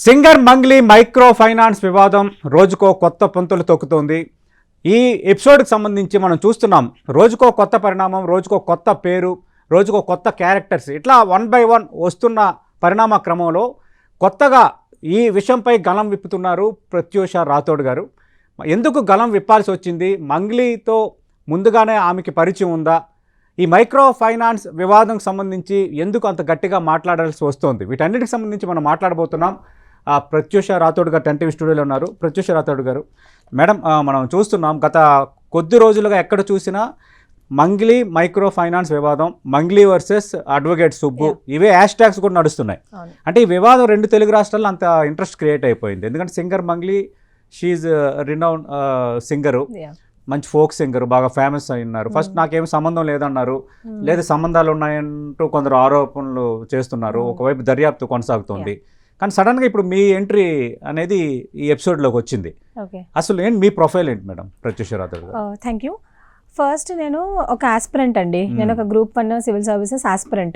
Singer Mangli micro finance వివాదం రోజుకో కొత్త పొంతులు తొక్కుతోంది. ఈ ఎపిసోడ్కి సంబంధించి మనం చూస్తున్నాం, రోజుకో కొత్త పరిణామం, రోజుకో కొత్త పేరు, రోజుకో కొత్త క్యారెక్టర్స్, ఇట్లా 1 by 1 వస్తున్న పరిణామ క్రమంలో కొత్తగా ఈ విషయంపై గళం విప్పుతున్నారు ప్రత్యూష రాథోడ్ గారు. ఎందుకు గళం విప్పాల్సి వచ్చింది? మంగ్లీతో ముందుగానే ఆమెకి పరిచయం ఉందా? ఈ మైక్రో ఫైనాన్స్ వివాదం సంబంధించి ఎందుకు అంత గట్టిగా మాట్లాడాల్సి వస్తుంది? వీటన్నిటికి సంబంధించి మనం మాట్లాడబోతున్నాం. ప్రత్యూష రాథోడ్ గారు 10 TV స్టూడియోలో ఉన్నారు. ప్రత్యూష రాథోడ్ గారు, మేడం, మనం చూస్తున్నాం గత కొద్ది రోజులుగా ఎక్కడ చూసినా మంగ్లీ మైక్రో ఫైనాన్స్ వివాదం, మంగ్లీ వర్సెస్ అడ్వకేట్ సుబ్బు, ఇవే హ్యాష్ ట్యాగ్స్ కూడా నడుస్తున్నాయి. అంటే ఈ వివాదం 2 తెలుగు రాష్ట్రాల్లో అంత ఇంట్రెస్ట్ క్రియేట్ అయిపోయింది. ఎందుకంటే singer Mangli, she's renowned singer, మంచి ఫోక్ సింగర్, బాగా ఫేమస్ అయినారు. ఫస్ట్ నాకేమి సంబంధం లేదన్నారు, లేదా సంబంధాలు ఉన్నాయంటూ కొందరు ఆరోపణలు చేస్తున్నారు. ఒకవైపు దర్యాప్తు కొనసాగుతోంది. కానీ సడన్గా ఇప్పుడు మీ ఎంట్రీ అనేది ఈ ఎపిసోడ్లోకి వచ్చింది. అసలు ఏంటి మీ ప్రొఫైల్ ఏంటి మేడం ప్రత్యూష రాథోడ్ గారు? Thank you. ఫస్ట్ నేను ఒక ఆస్పిరెంట్ అండి. నేను ఒక గ్రూప్ 1 సివిల్ సర్వీసెస్ ఆస్పిరెంట్.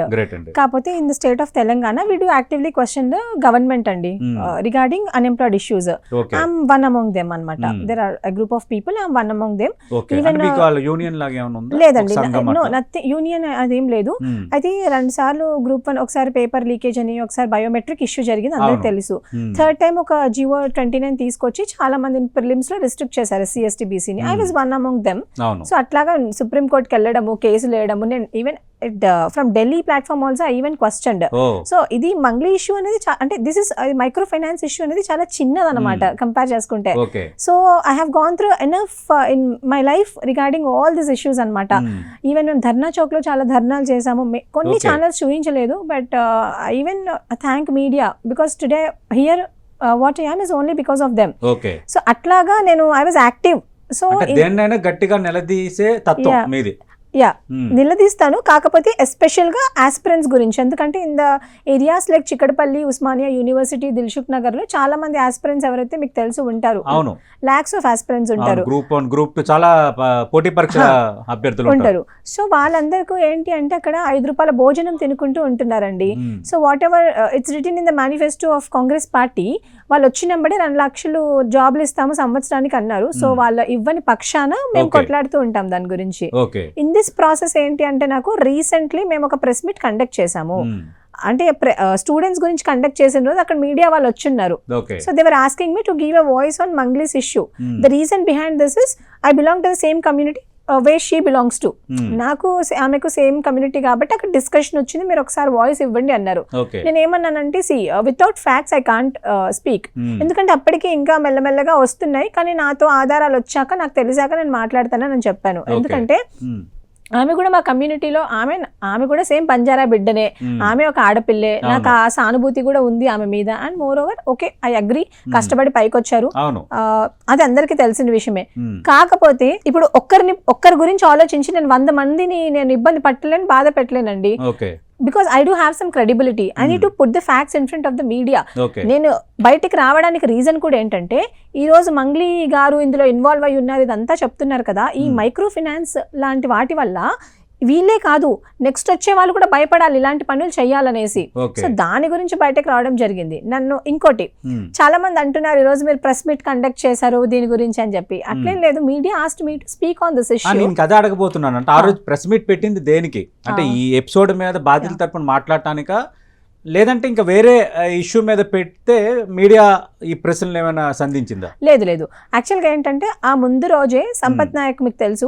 కాకపోతే in the state of Telangana we do actively question the government అండి regarding unemployed issues. I'm one among them అనమాట. There are a group of people, I'm one among them. లేదండి, union అదేం లేదు. అయితే 2 సార్లు group 1, ఒకసారి paper leakage అని, ఒకసారి బయోమెట్రిక్ ఇష్యూ జరిగింది, అందరికి తెలుసు. థర్డ్ టైం ఒక జియో 29 తీసుకొచ్చి చాలా మంది ప్రిలిమ్స్ లో రిస్ట్రిక్ట్ చేశారు SC/ST BCని. I was one among them. So అట్లాగా సుప్రీంకోర్టుకి వెళ్ళడము, కేసులు వేయడము, నేను even from Delhi platform also I even questioned. So ఇది మంగ్లీ ఇష్యూ అనేది అంటే this is micro finance issue అనేది చాలా చిన్నదన్నమాట కంపేర్ చేసుకుంటే. So I have gone through enough in my life regarding all these issues అనమాట. ఈవెన్ మేము ధర్నా చౌక్ లో చాలా ధర్నాలు చేసాము. కొన్ని ఛానల్స్ చూపించలేదు, but even thank media because today here what I am is only because of them. So అట్లాగా నేను ఐ వాజ్ యాక్టివ్. సో దేన్నైనా గట్టిగా నిలదీసే తత్వం మీది. నిలదీస్తాను, కాకపోతే ఎస్పెషల్ గా ఆస్పిరెంట్స్ గురించి. ఎందుకంటే in the areas like Chikkadpally, Osmania university, Dilsukh Nagar లో చాలా మంది ఆస్పిరెంట్స్ ఎవరైతే మీకు తెలిసి ఉంటారు, లాక్స్ ఆఫ్ ఆస్పిరెంట్స్ ఉంటారు. గ్రూప్ 1, గ్రూప్ 2 చాలా పోటీ పరీక్ష అభ్యర్థులు ఉంటారు. సో వాళ్ళందరికీ ఏంటి అంటే అక్కడ 5 రూపాయల భోజనం తినుకుంటూ ఉంటున్నారండి. So what ever it's return in the manifesto of Congress party, వాళ్ళు వచ్చినప్పుడే 2 లక్షలు జాబ్లు ఇస్తాము సంవత్సరానికి అన్నారు. సో వాళ్ళు ఇవ్వని పక్షాన మేము కొట్లాడుతూ ఉంటాం దాని గురించి. ఇన్ దిస్ ప్రాసెస్ ఏంటి అంటే నాకు రీసెంట్లీ మేము ఒక ప్రెస్ మీట్ కండక్ట్ చేసాము. అంటే స్టూడెంట్స్ గురించి కండక్ట్ చేసిన రోజు అక్కడ మీడియా వాళ్ళు వచ్చున్నారు. So they were asking me to give a voice on Mangli's issue. The reason behind this is I belong to the same community where she belongs to. నాకు ఆమెకు సేమ్ కమ్యూనిటీ కాబట్టి అక్కడ డిస్కషన్ వచ్చింది, మీరు ఒకసారి వాయిస్ ఇవ్వండి అన్నారు. నేను ఏమన్నానంటే without facts I can't speak, ఎందుకంటే అప్పటికి ఇంకా మెల్లమెల్లగా వస్తున్నాయి, కానీ నాతో ఆధారాలు వచ్చాక నాకు తెలిసాక నేను మాట్లాడతానని చెప్పాను. ఎందుకంటే ఆమె కూడా మా కమ్యూనిటీలో ఆమె కూడా సేమ్ బంజారా బిడ్డనే, ఆమె ఒక ఆడపిల్లే, నాకు ఆ సానుభూతి కూడా ఉంది ఆమె మీద. And more over okay I agree, కష్టపడి పైకి వచ్చారు, అది అందరికీ తెలిసిన విషయమే. కాకపోతే ఇప్పుడు ఒక్కరి గురించి ఆలోచించి నేను 100 మందిని నేను ఇబ్బంది పట్టలేను, బాధ పెట్టలేనండి. Because I do have some credibility. I need to put the facts in front of the media. నేను బయటికి రావడానికి రీజన్ కూడా ఏంటంటే ఈ రోజు మంగ్లీ గారు ఇందులో ఇన్వాల్వ్ అయి ఉన్నారు, ఇదంతా చెప్తున్నారు కదా. ఈ మైక్రో ఫైనాన్స్ లాంటి వాటి వల్ల వీళ్ళే కాదు, నెక్స్ట్ వచ్చే వాళ్ళు కూడా భయపడాలి ఇలాంటి పనులు చెయ్యాలనేసి. సో దాని గురించి బయటకు రావడం జరిగింది. నన్ను ఇంకోటి చాలా మంది అంటున్నారు, ఈ రోజు మీరు ప్రెస్ మీట్ కండక్ట్ చేశారు దీని గురించి అని చెప్పి. అట్లేం లేదు, media asked me to speak on this issue. నేను కథ అడగబోతున్నాను. అంటే ఆ రోజు ప్రెస్ మీట్ పెట్టింది దేనికి? అంటే ఈ ఎపిసోడ్ మీద బాధితుల తరపున మాట్లాడటానికా, లేదంటే ఇంకా వేరే ఇష్యూ మీద పెడితే మీడియా ఈ ప్రశ్నలు ఏమైనా సంధించిందా? లేదు, యాక్చువల్గా ఏంటంటే ఆ ముందు రోజే సంపత్ నాయక్ మీకు తెలుసు,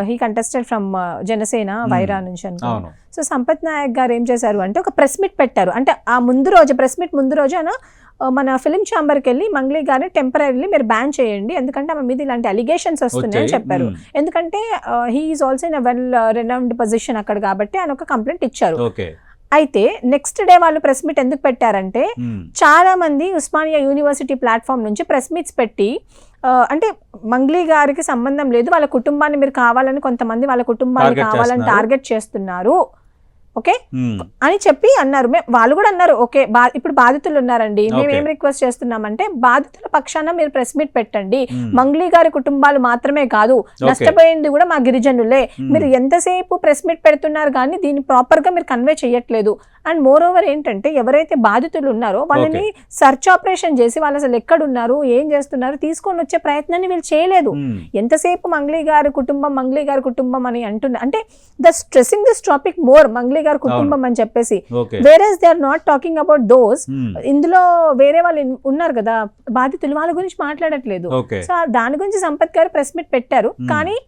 he contested from Janasena Wyra నుంచి అనుకో. సో సంపత్ నాయక్ గారు ఏం చేశారు అంటే ఒక ప్రెస్ మీట్ పెట్టారు. అంటే ఆ ముందు రోజు ప్రెస్ మీట్ ముందు రోజు ఆయన మన ఫిలిం ఛాంబర్కి వెళ్ళి మంగ్లీ గారిని టెంపరీలీ మీరు బ్యాన్ చేయండి, ఎందుకంటే ఆమె మీద ఇలాంటి అలిగేషన్స్ వస్తున్నాయని చెప్పారు. ఎందుకంటే he is also in a well renowned position అక్కడ, కాబట్టి ఆయన ఒక కంప్లైంట్ ఇచ్చారు. అయితే నెక్స్ట్ డే వాళ్ళు ప్రెస్ మీట్ ఎందుకు పెట్టారంటే చాలా మంది ఉస్మానియా యూనివర్సిటీ ప్లాట్ఫామ్ నుంచి ప్రెస్ మీట్స్ పెట్టి అంటే మంగ్లీ గారికి సంబంధం లేదు, వాళ్ళ కుటుంబాన్ని మీరు కావాలని, కొంతమంది వాళ్ళ కుటుంబాన్ని కావాలని టార్గెట్ చేస్తున్నారు, ఓకే అని చెప్పి అన్నారు. వాళ్ళు కూడా అన్నారు ఓకే ఇప్పుడు బాధితులు ఉన్నారండి, మేము ఏం రిక్వెస్ట్ చేస్తున్నామంటే బాధితుల పక్షాన మీరు ప్రెస్ మీట్ పెట్టండి, మంగ్లీ గారి కుటుంబాలు మాత్రమే కాదు, నష్టపోయింది కూడా మా గిరిజనులే, మీరు ఎంతసేపు ప్రెస్ మీట్ పెడుతున్నారు కానీ దీన్ని ప్రాపర్ గా మీరు కన్వే చేయట్లేదు అండ్ మోర్ ఓవర్ ఏంటంటే ఎవరైతే బాధితులు ఉన్నారో వాళ్ళని సర్చ్ ఆపరేషన్ చేసి వాళ్ళు అసలు ఎక్కడున్నారు, ఏం చేస్తున్నారు తీసుకొని వచ్చే ప్రయత్నాన్ని వీళ్ళు చేయలేదు. ఎంతసేపు మంగ్లీ గారి కుటుంబం అని అంటున్నారు. అంటే the stressing this topic more Mangli గారి కుటుంబం అని చెప్పేసి, whereas they are not talking about those. ఇందులో వేరే వాళ్ళు ఉన్నారు కదా బాధితులు, వాళ్ళ గురించి మాట్లాడట్లేదు. సో దాని గురించి సంపత్ గారు ప్రెస్ మీట్ పెట్టారు. కానీ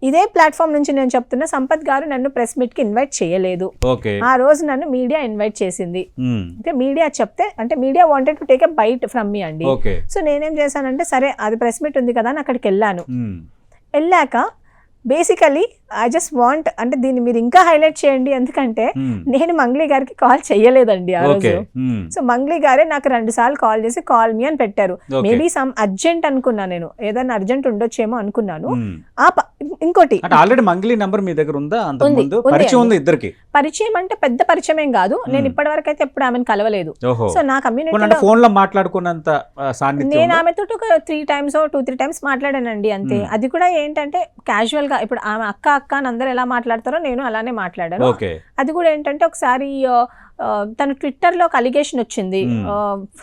ఇదే ప్లాట్ఫామ్ నుంచి నేను చెప్తున్నా, సంపత్ గారు నన్ను ప్రెస్ మీట్ కి ఇన్వైట్ చేయలేదు. ఆ రోజు నన్ను మీడియా ఇన్వైట్ చేసింది. అంటే మీడియా చెప్తే, అంటే media wanted to take a byte from మీ అండి. సో నేనేం చేశానంటే సరే అది ప్రెస్ మీట్ ఉంది కదా అని అక్కడికి వెళ్ళాను. వెళ్ళాక బేసికలీ ఐ జస్ట్ వాంట్, అంటే దీన్ని మీరు ఇంకా హైలైట్ చేయండి, ఎందుకంటే నేను మంగ్లీ గారికి కాల్ చెయ్యలేదండి ఆ రోజు. సో మంగ్లీ గారే నాకు 2 సార్లు కాల్ చేసి కాల్ మీ అని పెట్టారు. మేబీ సమ్ అర్జెంట్ అనుకున్నా, నేను ఏదైనా అర్జెంట్ ఉండొచ్చేమో అనుకున్నాను. ఇంకోటి ఆల్రెడీ మంగ్లీ నంబర్ మీ దగ్గర ఉందా? పరిచయం ఉంది ఇద్దరికి? పరిచయం అంటే పెద్ద పరిచయం ఏం కాదు, నేను ఇప్పటి వరకు అయితే ఎప్పుడు ఆమెను కలవలేదు. సో నా కమ్యూనిటీ ఫోన్ లో మాట్లాడుకున్నంత నేను ఆమెతో ఒక 2-3 టైమ్స్ మాట్లాడానండి అంతే. అది కూడా ఏంటంటే క్యాజువల్ గా, ఇప్పుడు ఆమె అక్క అని అందరూ ఎలా మాట్లాడతారో నేను అలానే మాట్లాడాను. అది కూడా ఏంటంటే ఒకసారి తను ట్విట్టర్ లో ఒక అలిగేషన్ వచ్చింది,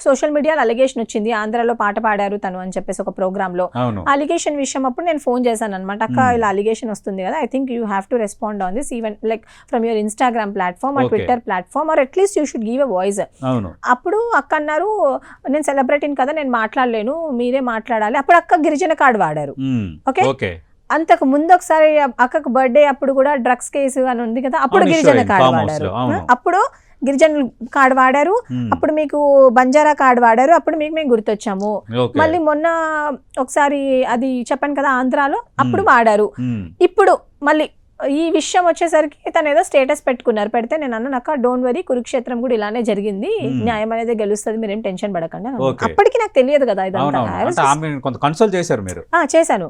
సోషల్ మీడియాలో అలిగేషన్ వచ్చింది, ఆంధ్రాలో పాట పాడారు తను అని చెప్పేసి ఒక ప్రోగ్రామ్ లో. అలిగేషన్ విషయం అప్పుడు నేను ఫోన్ చేశాను అనమాట, అక్క ఇలా అలిగేషన్ వస్తుంది కదా, I think you have to respond on this, even like from your Instagram platform or Twitter platform or at least you should give a voice. అప్పుడు అక్క అన్నారు, నేను సెలబ్రిటీని కదా, నేను మాట్లాడలేను, మీరే మాట్లాడాలి. అప్పుడు అక్క గిరిజన కార్డు వాడారు. ఓకే, అంతకు ముందు ఒకసారి అక్కకు బర్త్డే అప్పుడు కూడా డ్రగ్స్ కేసు అని ఉంది కదా, అప్పుడు గిరిజన కార్డు వాడారు. అప్పుడు గిరిజన కార్డు వాడారు, అప్పుడు మీకు బంజారా కార్డు వాడారు, అప్పుడు మీకు మేము గుర్తొచ్చాము. మళ్ళీ మొన్న ఒకసారి అది చెప్పాను కదా ఆంధ్రాలో, అప్పుడు వాడారు. ఇప్పుడు మళ్ళీ ఈ విషయం వచ్చేసరికి తను ఏదో స్టేటస్ పెట్టుకున్నారు, పెడితే నేను అన్నా నాకు డోంట్ వరీ, కురుక్షేత్రం కూడా ఇలానే జరిగింది, న్యాయం అనేది గెలుస్తుంది, మీరేం టెన్షన్ పడకండి. అప్పటికి నాకు తెలియదు కదా ఇదంతా. చేశాను.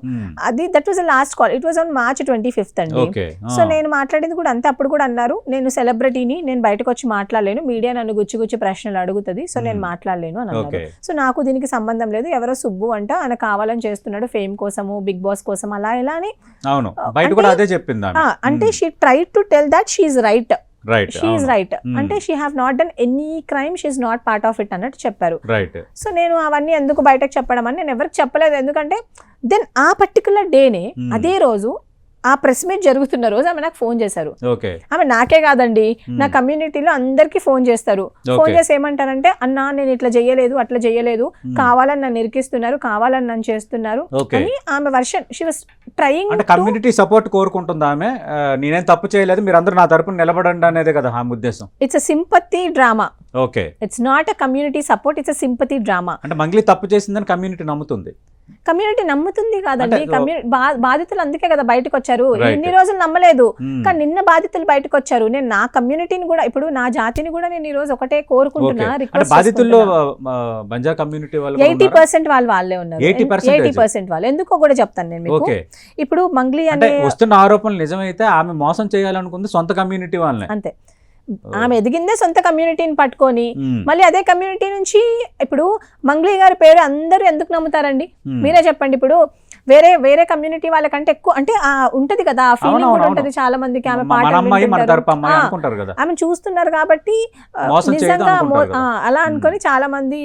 అది that was last call, it was on March 25th అండి. సో నేను మాట్లాడింది కూడా అంతే. అప్పుడు కూడా అన్నారు, నేను సెలబ్రిటీని, నేను బయటకు వచ్చి మాట్లాడలేను, మీడియా నన్ను గుచ్చి ప్రశ్నలు అడుగుతుంది, సో నేను మాట్లాడలేను అని అన్నారు. సో నాకు దీనికి సంబంధం లేదు, ఎవరో సుబ్బు అంట ఆయన కావాలని చేస్తున్నాడు, ఫేమ్ కోసము, బిగ్ బాస్ కోసం, అలా ఇలా అని. అంటే she try to tell that she is right, అంటే she have not done any crime, she is not part of it అన్నట్టు చెప్పారు. సో నేను అవన్నీ ఎందుకు బయటకు చెప్పడం అని నేను ఎవరికి చెప్పలేదు, ఎందుకంటే దెన్ ఆ పర్టికులర్ డేనే, అదే రోజు ఆ ప్రెస్ మీట్ జరుగుతున్న రోజు ఆమె నాకు ఫోన్ చేశారు. ఆమె నాకే కాదండి, నా కమ్యూనిటీలో అందరికి ఫోన్ చేస్తారు. ఫోన్ చేసి ఏమంటారంటే, అన్నా నేను ఇట్లా చేయలేదు, అట్లా చేయలేదు, కావాలని నన్ను ఇరికిస్తున్నారు, కావాలని నన్ను చేస్తున్నారు అని ఆమె వర్షన్. She was trying. అంటే కమ్యూనిటీ సపోర్ట్ కోరుకుంటుంది ఆమె, నేనేం తప్పు చేయలేదు, మీరు అందరూ నా తరపున నిలబడండి అనేది కదా ఆమె ఉద్దేశం. It's a sympathy drama. It's not a community support, it's a sympathy drama. అంటే మంగ్లీ తప్పు చేసిందని కమ్యూనిటీ నమ్ముతుంది. కమ్యూనిటీ నమ్ముతుంది కాదండి, బాధితులు అందుకే కదా బయటకు వచ్చారు. ఇన్ని రోజులు నమ్మలేదు, కానీ నిన్న బాధితులు బయటకు వచ్చారు. నేను నా కమ్యూనిటీని కూడా, ఇప్పుడు నా జాతిని కూడా నేను ఈ రోజు ఒకటే కోరుకుంటున్నా, బాధితుల్లో బంజారా కమ్యూనిటీ వాళ్ళు 80% వాళ్ళే ఉన్నారు. 80% వాళ్ళు. ఎందుకో కూడా చెప్తాను నేను మీకు. ఇప్పుడు మంగ్లీ అనే వస్తున్న ఆరోపణలు నిజమైతే ఆమె మోసం చేయాలనుకుంది సొంత కమ్యూనిటీ వాళ్ళని, అంతే. ఆమె ఎదిగిందే సొంత కమ్యూనిటీని పట్టుకొని, మళ్ళీ అదే కమ్యూనిటీ నుంచి ఇప్పుడు మంగ్లీ గారి పేరు అందరూ ఎందుకు నమ్ముతారండి, మీరే చెప్పండి. ఇప్పుడు వేరే కమ్యూనిటీ వాళ్ళకంటే ఎక్కువ అంటే ఉంటది కదా, ఆ ఫీలింగ్ కూడా ఉంటది చాలా మందికి. ఆమె ఆమె చూస్తున్నారు కాబట్టి నిజంగా అలా అనుకొని చాలా మంది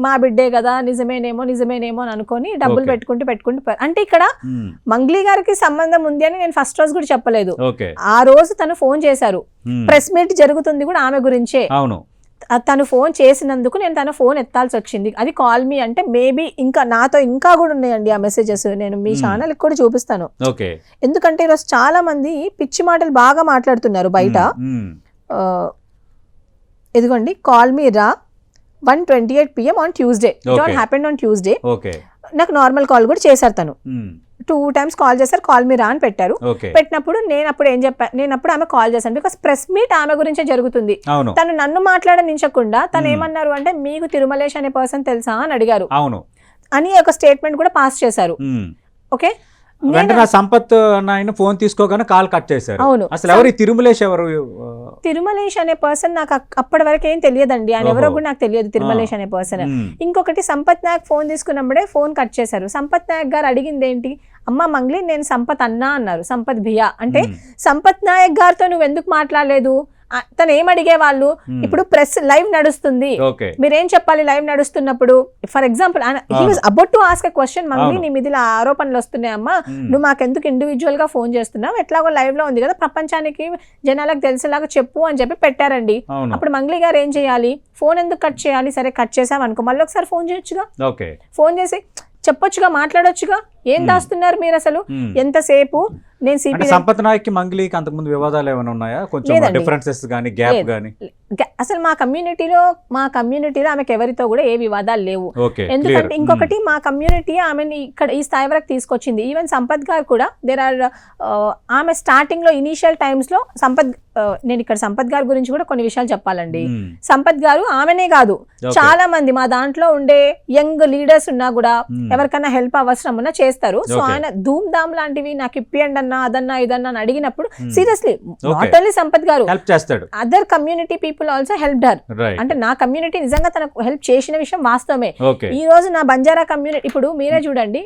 మా బిడ్డే కదా, నిజమేనేమో అని అనుకొని డబ్బులు పెట్టుకుంటూ అంటే ఇక్కడ మంగ్లీ గారికి సంబంధం ఉంది అని నేను ఫస్ట్ రోజు కూడా చెప్పలేదు. ఆ రోజు తను ఫోన్ చేశారు, ప్రెస్ మీట్ జరుగుతుంది కూడా ఆమె గురించే. తను ఫోన్ చేసినందుకు నేను తన ఫోన్ ఎత్తాల్సి వచ్చింది. అది కాల్ మీ అంటే మేబీ ఇంకా నాతో ఇంకా కూడా ఉన్నాయండి ఆ మెసేజెస్, నేను మీ ఛానల్ కూడా చూపిస్తాను. ఎందుకంటే ఈరోజు చాలా మంది పిచ్చి మాటలు బాగా మాట్లాడుతున్నారు బయట. ఇదిగోండి, కాల్ మీ రా 1:28 PM on Tuesday. It all happened on Tuesday. నాకు నార్మల్ కాల్ కూడా చేశారు, తను 2 times కాల్ చేశారు, కాల్ మీ రా అని పెట్టారు. పెట్టినప్పుడు నేను అప్పుడు ఏం చెప్పాను, నేను అప్పుడు ఆమె కాల్ చేశాను, బికాస్ ప్రెస్ మీట్ ఆమె గురించే జరుగుతుంది. తను నన్ను మాట్లాడనించకుండా తను ఏమన్నారు అంటే, మీకు తిరుమలేష్ అనే పర్సన్ తెలుసా అని అడిగారు అని ఒక స్టేట్మెంట్ కూడా పాస్ చేశారు. ఓకే, వెంటనే సంపత్ ఆయన ఫోన్ తీసుకోగానే కాల్ కట్ చేశారు. అవును, అసలు ఎవరు తిరుమలేష్? తిరుమలేష్ అనే పర్సన్ నాకు అప్పటి వరకు ఏం తెలియదండి, ఆయన ఎవరో కూడా నాకు తెలియదు తిరుమలేష్ అనే పర్సన్. ఇంకొకటి, సంపత్ నాయక్ ఫోన్ తీసుకున్నప్పుడే ఫోన్ కట్ చేశారు. సంపత్ నాయక్ గారు అడిగింది ఏంటి, అమ్మ మంగ్లీ నేను సంపత్ అన్నా అన్నారు, సంపత్ భియా అంటే సంపత్ నాయక్ గారితో నువ్వు ఎందుకు మాట్లాడలేదు తను ఏం అడిగే వాళ్ళు ఇప్పుడు ప్రెస్ లైవ్ నడుస్తుంది, ఓకే మీరేం చెప్పాలి లైవ్ నడుస్తున్నప్పుడు? For example he was about to ask a question, Mangli నీ మీద ఇలా ఆరోపణలు వస్తున్నాయమ్మా, నువ్వు మాకెందుకు ఇండివిజువల్ గా ఫోన్ చేస్తున్నావు, ఎట్లాగో లైవ్ లో ఉంది కదా ప్రపంచానికి జనాలకు తెలిసేలాగా చెప్పు అని చెప్పి పెట్టారండి. అప్పుడు మంగ్లీ గారు ఏం చేయాలి? ఫోన్ ఎందుకు కట్ చేయాలి? సరే కట్ చేసాం అనుకో, మళ్ళీ ఒకసారి ఫోన్ చేయొచ్చుగా, ఫోన్ చేసి చెప్పొచ్చుగా, మాట్లాడొచ్చుగా. ఏం దాస్తున్నారు మీరు అసలు ఎంతసేపు? నేను సిపి సంపత్ నాయక్ మంగ్లీకి అంతకుముందు వివాదాలు ఏమైనా ఉన్నాయా? కొంచెం డిఫరెన్సెస్ గానీ గ్యాప్ గానీ? అసలు మా కమ్యూనిటీలో ఆమెకు ఎవరితో కూడా ఏ వివాదాలు లేవు. ఎందుకంటే ఇంకొకటి మా కమ్యూనిటీ ఆమెని ఇక్కడ ఈ స్థాయి వరకు తీసుకొచ్చింది. ఈవెన్ సంపత్ గారు కూడా ఆమె స్టార్టింగ్ లో ఇనీషియల్ టైమ్స్ లో నేను ఇక్కడ సంపత్ గారి గురించి కూడా కొన్ని విషయాలు చెప్పాలండి. సంపత్ గారు ఆమెనే కాదు, చాలా మంది మా దాంట్లో ఉండే యంగ్ లీడర్స్ ఉన్నా కూడా ఎవరికైనా హెల్ప్ అవసరం ఉన్నా చేస్తారు. సో ఆయన ధూమ్ ధామ్ లాంటివి నాకు ఇప్పియండి అన్నా అదన్నా ఇదన్నా అని అడిగినప్పుడు సీరియస్లీ నాట్ ఓన్లీ సంపత్ గారు హెల్ప్ చేస్తాడు, other community people also help her. అంటే నా కమ్యూనిటీ నిజంగా తనకు హెల్ప్ చేసిన విషయం వాస్తవమే. ఈ రోజు నా బంజారా కమ్యూనిటీ, ఇప్పుడు మీరే చూడండి,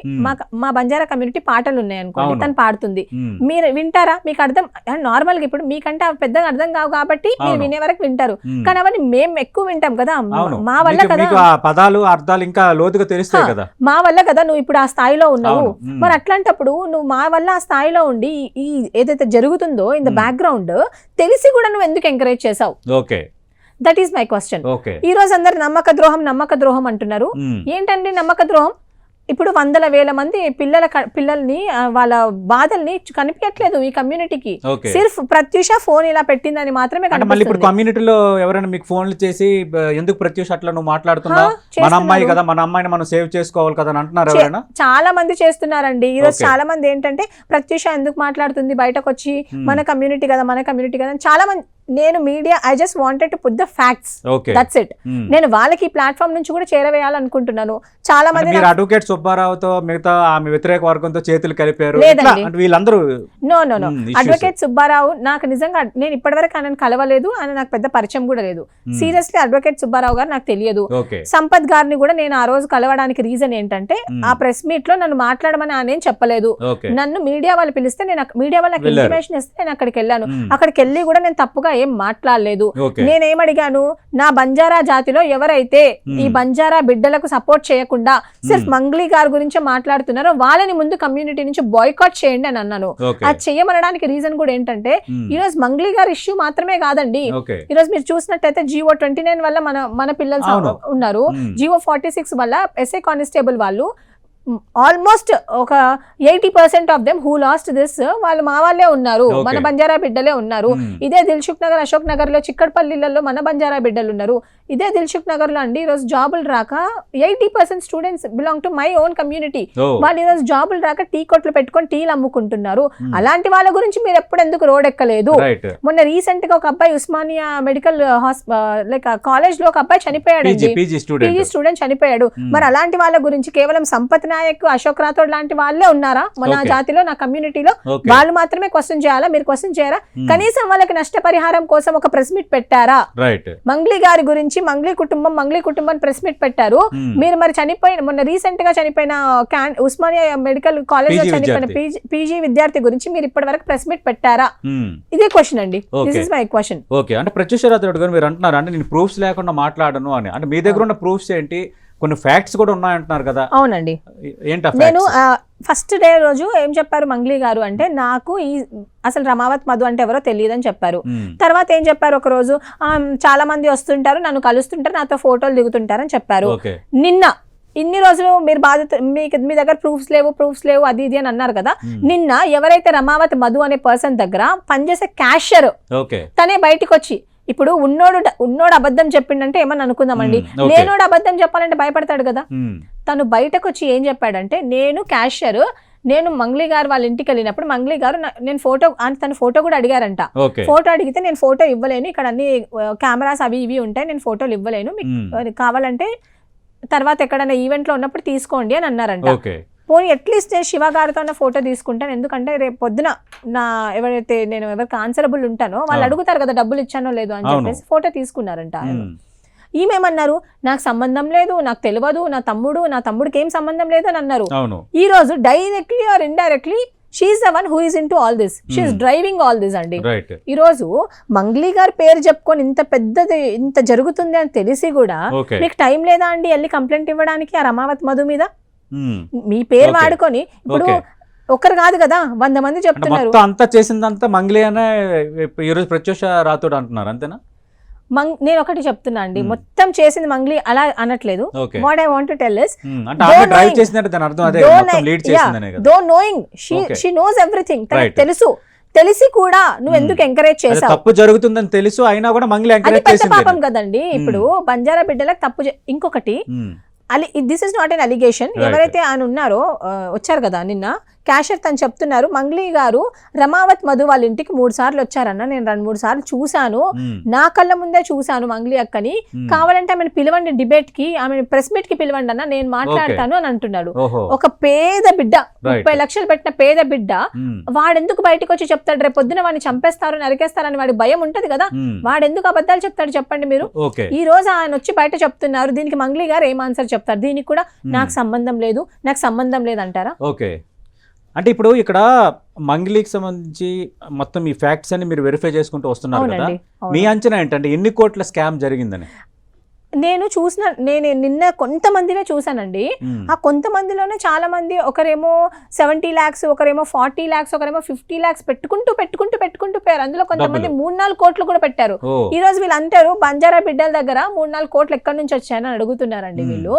మా బంజారా కమ్యూనిటీ పాటలు ఉన్నాయి అనుకోండి, తను పాడుతుంది, మీరు వింటారా? మీకు అర్థం నార్మల్ గా ఇప్పుడు మీకంటే పెద్దగా అర్థం కావు కాబట్టి మీరు వినే వరకు వింటారు, కానీ అవన్నీ మేము ఎక్కువ వింటాం కదా, మా వల్ల కదా పదాలు అర్థాలు ఇంకా లోతుగా తెలుస్తాయి కదా, మా వల్ల కదా నువ్వు ఇప్పుడు ఆ స్థాయిలో ఉన్నావు. మరి అట్లాంటప్పుడు నువ్వు మా వల్ల ఆ స్థాయిలో ఉండి ఈ ఏదైతే జరుగుతుందో ఇన్ ద బ్యాక్గ్రౌండ్ తెలిసి కూడా నువ్వు ఎందుకు ఎంకరేజ్ చేసావు? That is my question. ఈ రోజు అందరు నమ్మక ద్రోహం అంటున్నారు. ఏంటండి నమ్మక ద్రోహం? ఇప్పుడు 100,000 మంది పిల్లల్ని వాళ్ళ బాధల్ని కనిపించట్లేదు ఈ కమ్యూనిటీకి. సిర్ఫ్ ప్రత్యూష ఫోన్ ఇలా పెట్టిందని మాత్రమే కనిపిస్తుంది. ఇప్పుడు కమ్యూనిటీలో ఎవరైనా మీకు ఫోన్లు చేసి ఎందుకు ప్రత్యూష అట్లా నువ్వు మాట్లాడుతున్నావు, మన అమ్మాయి కదా, మన అమ్మాయిని మనం సేవ్ చేసుకోవాలి కదా అని అంటున్నారు ఎవరైనా? చాలా మంది చేస్తున్నారండి. ఈ రోజు చాలా మంది ఏంటంటే ప్రత్యూష ఎందుకు మాట్లాడుతుంది బయటకు వచ్చి, మన కమ్యూనిటీ కదా చాలా మంది. నేను media I just wanted to put the facts, that's it. నేను వాళ్ళకి ఈ ప్లాట్ఫామ్ నుంచి కూడా చేరవేయాలనుకుంటున్నాను. చాలా మంది అడ్వకేట్ సుబ్బారావుతో మిగతా ఆమె వ్యతిరేక వర్గంతో చేతులు కలిపారు వీళ్ళందరూ. నో అడ్వకేట్ సుబ్బారావు నాకు నిజంగా నేను ఇప్పటివరకు ఆయన కలవలేదు, ఆయన నాకు పెద్ద పరిచయం కూడా లేదు. సీరియస్లీ అడ్వకేట్ సుబ్బారావు గారు నాకు తెలియదు. సంపత్ గారిని కూడా నేను ఆ రోజు కలవడానికి రీజన్ ఏంటంటే ఆ ప్రెస్ మీట్ లో నన్ను మాట్లాడమని ఆయన ఏం చెప్పలేదు. నన్ను మీడియా వాళ్ళు పిలిస్తే నేను మీడియా వాళ్ళకి ఇన్ఫర్మేషన్ ఇస్తే నేను అక్కడికి వెళ్ళాను. అక్కడికి వెళ్ళి కూడా నేను తప్పుగా ఏం మాట్లాడలేదు. నేనేమడిగాను, నా బంజారా జాతిలో ఎవరైతే ఈ బంజారా బిడ్డలకు సపోర్ట్ చేయకుండా సిర్ఫ్ మంగ్లీ గారి గురించే మాట్లాడుతున్నారో వాళ్ళని ముందు కమ్యూనిటీ నుంచి బాయ్కాట్ చేయండి అని అన్నాను. అది చెయ్యమనడానికి రీజన్ కూడా ఏంటంటే ఈ రోజు మంగ్లీ గారి ఇష్యూ మాత్రమే కాదండి. ఈ రోజు మీరు చూసినట్టయితే GO 29 వల్ల మన పిల్లలు ఉన్నారు, GO 46 వల్ల ఎస్ఐ కానిస్టేబుల్ వాళ్ళు ఆల్మోస్ట్ ఒక 80% of them who last this వాళ్ళు మా వాళ్ళే ఉన్నారు, మన బంజారా బిడ్డలే ఉన్నారు. ఇదే దిల్సుఖ్ నగర్, అశోక్ నగర్ లో, చిక్కడపల్లిలలో మన బంజారా బిడ్డలు ఉన్నారు. ఇదే దిల్సుఖ్ నగర్ లో అండి ఈ రోజు జాబులు రాక 80% students belong to my own community. వాళ్ళు ఈ రోజు జాబులు రాక టీ కొట్లు పెట్టుకొని టీలు అమ్ముకుంటున్నారు. అలాంటి వాళ్ళ గురించి మీరు ఎప్పుడు ఎందుకు రోడ్ ఎక్కలేదు? మొన్న రీసెంట్ గా ఒక అబ్బాయి ఉస్మానియా మెడికల్ లైక్ కాలేజ్ లో ఒక అబ్బాయి చనిపోయాడు, పీజీ స్టూడెంట్ చనిపోయాడు. మరి అలాంటి వాళ్ళ గురించి కేవలం సంపత్ నాయక్, అశోక్ రాథోడ్ లాంటి వాళ్ళే ఉన్నారా మన జాతిలో, నా కమ్యూనిటీలో? వాళ్ళు మాత్రమే క్వశ్చన్ చేయాలా? మీరు క్వశ్చన్ చేయరా? కనీసం వాళ్ళకి నష్టపరిహారం కోసం ఒక ప్రెస్ మీట్ పెట్టారా? మంగ్లీ గారి గురించి మంగ్లీ కుటుంబం ప్రెస్ మీట్ పెట్టారు. మీరు మరి చనిపోయిన మొన్న రీసెంట్ గా చనిపోయిన ఉస్మానియా మెడికల్ కాలేజ్ లో చనిపోయిన పీజీ విద్యార్థి గురించి మీరు ఇప్పటి వరకు ప్రెస్ మీట్ పెట్టారా? ఇదే క్వశ్చన్ అండి. This is my question. Okay, అంటే ప్రత్యూష రాథోడ్ గారు మీరు అంటున్నారు అంటే నేను ప్రూఫ్స్ లేకుండా మాట్లాడను అని, అంటే మీ దగ్గర ఉన్న ప్రూఫ్స్ ఏంటి? కొన్ని ఫ్యాక్ట్స్ కూడా ఉన్నాయంటున్నారు కదా. అవునండి, నేను ఫస్ట్ డే రోజు ఏం చెప్పారు మంగ్లీ గారు అంటే నాకు అసలు రమావత్ మధు అంటే ఎవరో తెలియదని చెప్పారు. తర్వాత ఏం చెప్పారు, ఒక రోజు చాలా మంది వస్తుంటారు, నన్ను కలుస్తుంటారు, నాతో ఫోటోలు దిగుతుంటారు అని చెప్పారు. నిన్న ఇన్ని రోజులు మీరు మీ దగ్గర ప్రూఫ్స్ లేవు అది ఇది అని అన్నారు కదా. నిన్న ఎవరైతే రమావత్ మధు అనే పర్సన్ దగ్గర పనిచేసే క్యాషియర్ తనే బయటికి వచ్చి, ఇప్పుడు ఉన్నోడు అబద్ధం చెప్పిండంటే ఏమని అనుకుందామండి, లేనోడు అబద్ధం చెప్పాలంటే భయపడతాడు కదా. తను బయటకు వచ్చి ఏం చెప్పాడంటే, నేను క్యాషియర్, నేను మంగ్లీ గారు వాళ్ళ ఇంటికి వెళ్ళినప్పుడు మంగ్లీ గారు నేను ఫోటో తన ఫోటో కూడా అడిగారంట. ఫోటో అడిగితే నేను ఫోటో ఇవ్వలేను, ఇక్కడ అన్ని కెమెరాస్ అవి ఇవి ఉంటాయి, నేను ఫోటోలు ఇవ్వలేను, మీకు కావాలంటే తర్వాత ఎక్కడైనా ఈవెంట్ లో ఉన్నప్పుడు తీసుకోండి అని అన్నారంట. పోనీ అట్లీస్ట్ నేను శివ గారితో ఫోటో తీసుకుంటాను, ఎందుకంటే రేపు పొద్దున ఎవరైతే నేను ఎవరికి ఆన్సరబుల్ ఉంటానో వాళ్ళు అడుగుతారు కదా డబ్బులు ఇచ్చానో లేదో అని చెప్పేసి ఫోటో తీసుకున్నారంట. ఈమెమన్నారు, నాకు సంబంధం లేదు, నాకు తెలియదు, నా తమ్ముడికి ఏం సంబంధం లేదు అని అన్నారు. ఈ రోజు directly or indirectly she's the one who is in to all this, she's driving all this అండి. రైట్. ఈ రోజు మంగ్లీ గారి పేరు చెప్పుకొని ఇంత పెద్దది ఇంత జరుగుతుంది అని తెలిసి కూడా ఓకే. మీకు టైం లేదా అండి వెళ్ళి కంప్లైంట్ ఇవ్వడానికి ఆ రమావత్ మధు మీద? మీ పేరు ఓకే. వాడుకొని ఇప్పుడు ఓకే. ఒక్కరు కాదు కదా 100 మంది అంటే చెప్తున్నారు. మొత్తం అంతా చేసిందంతా మంగ్లీ అనే ఈరోజు ప్రత్యూష రాథోడ్ అంటున్నారు, అంతేనా? నేను ఒకటి చెప్తున్నా అండి, మొత్తం చేసింది మంగ్లీ అలా అనట్లేదు. Okay. What I want to tell is అంటే ఆమె డ్రైవ్ చేసిందంటే దాని అర్థం అదే, మొత్తం లీడ్ చేసిందనే కదా. Though knowing Okay. She knows everything. Right. తెలిసి కూడా నువ్వు ఎందుకు ఎంకరేజ్ అదే చేసావు? తప్పు జరుగుతుందని తెలుసు అయినా కూడా మంగ్లీ అది ఎంకరేజ్ పెద్ద చేసింది. పాపం కదండి. ఇప్పుడు బంజారా బిడ్డలకు తప్పు ఇంకొకటి, this is not an allegation. Right. ఎవరైతే ఆయన ఉన్నారో వచ్చారు కదా నిన్న క్యాషియర్ తను చెప్తున్నారు, మంగ్లీ గారు రమావత్ మధు వాళ్ళ ఇంటికి 3 సార్లు వచ్చారన్న, నేను 2-3 సార్లు చూశాను, నా కళ్ళ ముందే చూశాను మంగ్లీ అక్కని, కావాలంటే ఆమెను పిలవండి డిబేట్ కి, ఆమెను ప్రెస్ మీట్ కి పిలవండి అన్న, నేను మాట్లాడతాను అని అంటున్నాడు. ఒక పేద బిడ్డ, 30 లక్షలు పెట్టిన పేద బిడ్డ, వాడెందుకు బయటకు వచ్చి చెప్తాడు? రేపు పొద్దున వాడిని చంపేస్తారు నరికేస్తారని వాడి భయం ఉంటది కదా, వాడెందుకు అబద్ధాలు చెప్తాడు చెప్పండి మీరు? ఈ రోజు ఆయన వచ్చి బయట చెప్తున్నారు, దీనికి మంగ్లీ గారు ఏం ఆన్సర్ చెప్తారు? దీనికి కూడా నాకు సంబంధం లేదు, నాకు సంబంధం లేదంటారా? ఓకే. అంటే ఇప్పుడు ఇక్కడ మంగ్లీకి సంబంధించి మొత్తం ఈ ఫ్యాక్ట్స్ అన్ని మీరు వెరిఫై చేసుకుంటూ వస్తున్నారు కదా, మీ అంచనా ఏంటంటే ఎన్ని కోట్ల స్కామ్ జరిగిందని? నేను నిన్న కొంతమందినే చూసానండి. ఆ కొంతమందిలోనే చాలా మంది, ఒకరేమో 70 lakhs, ఒకరేమో 40 lakhs, ఒకరేమో 50 lakhs పెట్టుకుంటూ పోయారు. అందులో కొంతమంది 3-4 కోట్లు కూడా పెట్టారు. ఈ రోజు వీళ్ళు అంటారు బంజారా బిడ్డల దగ్గర 3-4 కోట్లు ఎక్కడి నుంచి వచ్చాయని అడుగుతున్నారండి వీళ్ళు.